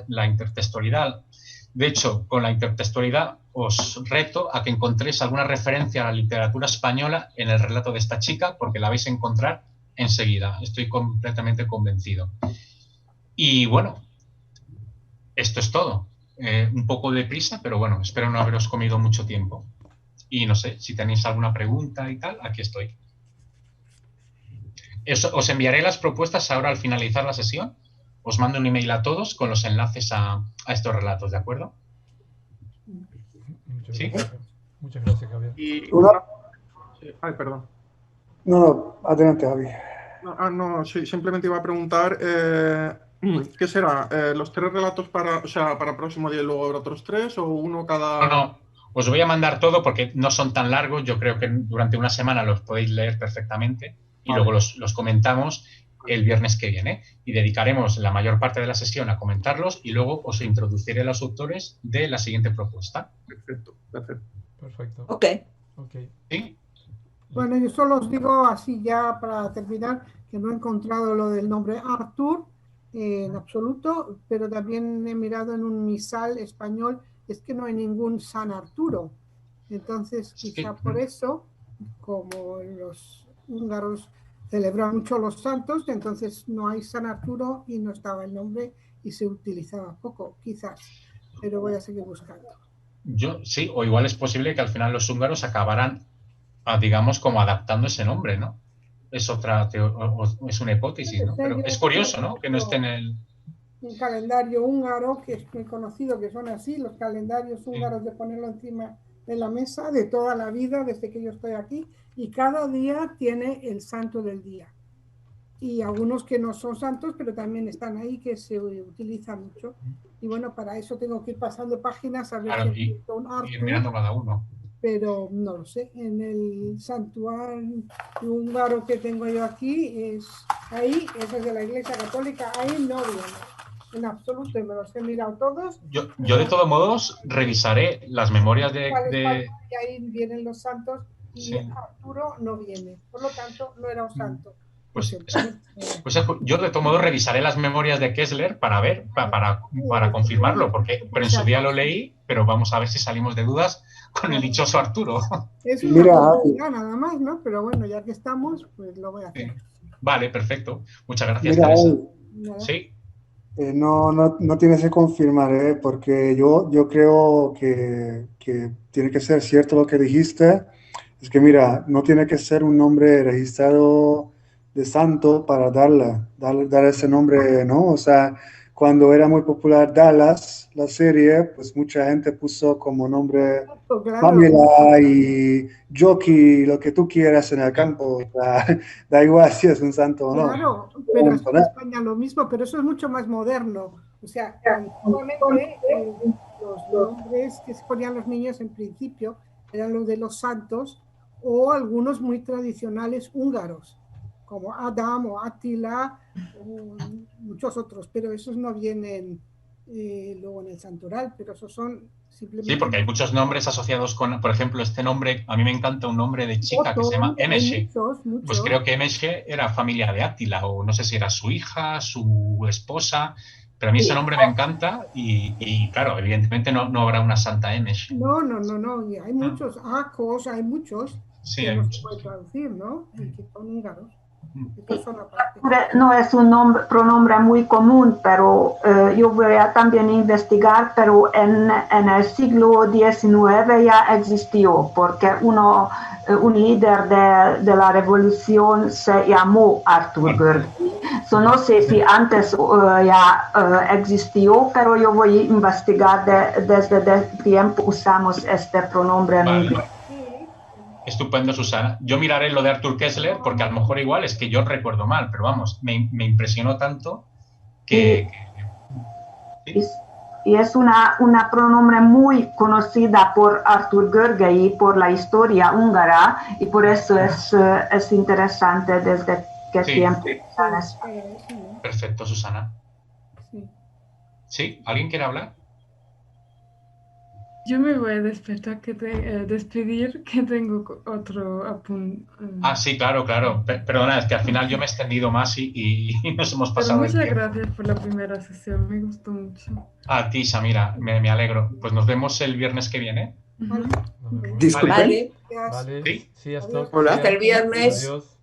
Speaker 1: la intertextualidad. De hecho, con la intertextualidad os reto a que encontréis alguna referencia a la literatura española en el relato de esta chica, porque la vais a encontrar enseguida, estoy completamente convencido. Y bueno, esto es todo. Un poco de prisa, pero bueno, espero no haberos comido mucho tiempo. Y no sé, si tenéis alguna pregunta y tal, aquí estoy. Os enviaré las propuestas ahora al finalizar la sesión. Os mando un email a todos con los enlaces a estos relatos, ¿de acuerdo?
Speaker 5: ¿Sí? Muchas gracias, Javier.
Speaker 2: Ay, perdón.
Speaker 8: No, adelante, Javi.
Speaker 2: No, sí, simplemente iba a preguntar, ¿qué será? ¿Los 3 relatos para el próximo día y luego habrá otros 3 o uno cada...?
Speaker 1: No, os voy a mandar todo porque no son tan largos. Yo creo que durante una semana los podéis leer perfectamente y luego los comentamos el viernes que viene. Y dedicaremos la mayor parte de la sesión a comentarlos y luego os introduciré a los autores de la siguiente propuesta.
Speaker 5: Perfecto.
Speaker 4: Ok.
Speaker 1: ¿Sí?
Speaker 3: Bueno, yo solo os digo así ya para terminar que no he encontrado lo del nombre Artur en absoluto, pero también he mirado en un misal español, es que no hay ningún San Arturo. Entonces, quizá por eso, como los húngaros celebran mucho los santos, entonces no hay San Arturo y no estaba el nombre y se utilizaba poco, quizás, pero voy a seguir buscando.
Speaker 1: Sí, o igual es posible que al final los húngaros acabaran, digamos, como adaptando ese nombre, ¿no? Es es una hipótesis, ¿no? Pero es curioso, ¿no? Que no esté en el...
Speaker 3: Un calendario húngaro que es muy conocido, que son así, los calendarios húngaros de ponerlo encima de la mesa de toda la vida, desde que yo estoy aquí, y cada día tiene el santo del día. Y algunos que no son santos, pero también están ahí, que se utilizan mucho. Y bueno, para eso tengo que ir pasando páginas a ver si he un Artur,
Speaker 1: ir mirando cada uno.
Speaker 3: Pero no lo sé. En el santuario húngaro que tengo yo aquí, ese es de la Iglesia Católica, ahí no viene. En absoluto, me los he mirado todos.
Speaker 1: Yo de todos modos revisaré las memorias de...
Speaker 3: Y ahí vienen los santos y Arturo no viene. Por lo tanto, no era un santo.
Speaker 1: Pues yo de todo modo revisaré las memorias de Kessler para ver, para confirmarlo, pero en su día lo leí, pero vamos a ver si salimos de dudas con el dichoso Arturo.
Speaker 3: Es una nada más, ¿no? Pero bueno, ya que estamos, pues lo voy a hacer.
Speaker 1: Vale, perfecto. Muchas gracias, Teresa. Sí.
Speaker 8: No tienes que confirmar, porque yo creo que tiene que ser cierto lo que dijiste. Es que mira, no tiene que ser un nombre registrado de santo para dar ese nombre, ¿no? O sea, cuando era muy popular Dallas, la serie, pues mucha gente puso como nombre Pamela y Jockey, lo que tú quieras en el campo. O sea, da igual si es un santo o no.
Speaker 3: Claro, pero en España lo mismo, pero eso es mucho más moderno. O sea, antiguamente los nombres que se ponían los niños en principio eran los de los santos o algunos muy tradicionales húngaros, como Adam o Attila, muchos otros, pero esos no vienen luego en el santoral, pero esos son simplemente...
Speaker 1: Sí, porque hay muchos nombres asociados con, por ejemplo, este nombre, a mí me encanta un nombre de chica que se llama Emeshe. Pues creo que Emeshe era familia de Attila, o no sé si era su hija, su esposa, pero a mí ese nombre me encanta y claro, evidentemente no habrá una santa Emeshe.
Speaker 3: No, y hay muchos, Acos, hay muchos que no se puede traducir, ¿no? Y que son húngaros.
Speaker 7: No es un pronombre muy común, pero yo voy a también investigar, pero en el siglo XIX ya existió, porque un líder de la revolución se llamó Artur Görgey. No sé si antes ya existió, pero yo voy a investigar desde el tiempo usamos este pronombre en inglés.
Speaker 1: Estupendo, Susana. Yo miraré lo de Artur Kessler porque a lo mejor igual es que yo recuerdo mal, pero vamos, me impresionó tanto que...
Speaker 7: Y es una pronombre muy conocida por Artur Görgey y por la historia húngara y por eso es interesante desde qué tiempo.
Speaker 1: Perfecto, Susana. ¿Sí? ¿Alguien quiere hablar?
Speaker 6: Yo me voy a despedir, que tengo otro apunte.
Speaker 1: Sí, claro. Perdona, es que al final yo me he extendido más y nos hemos pasado el tiempo.
Speaker 6: Muchas gracias por la primera sesión, me gustó mucho.
Speaker 1: A ti, Samira, me alegro. Pues nos vemos el viernes que viene.
Speaker 4: Disculpe.
Speaker 1: Vale.
Speaker 5: ¿Sí? Sí, hasta
Speaker 4: Hola. Hasta el viernes.
Speaker 5: Adiós.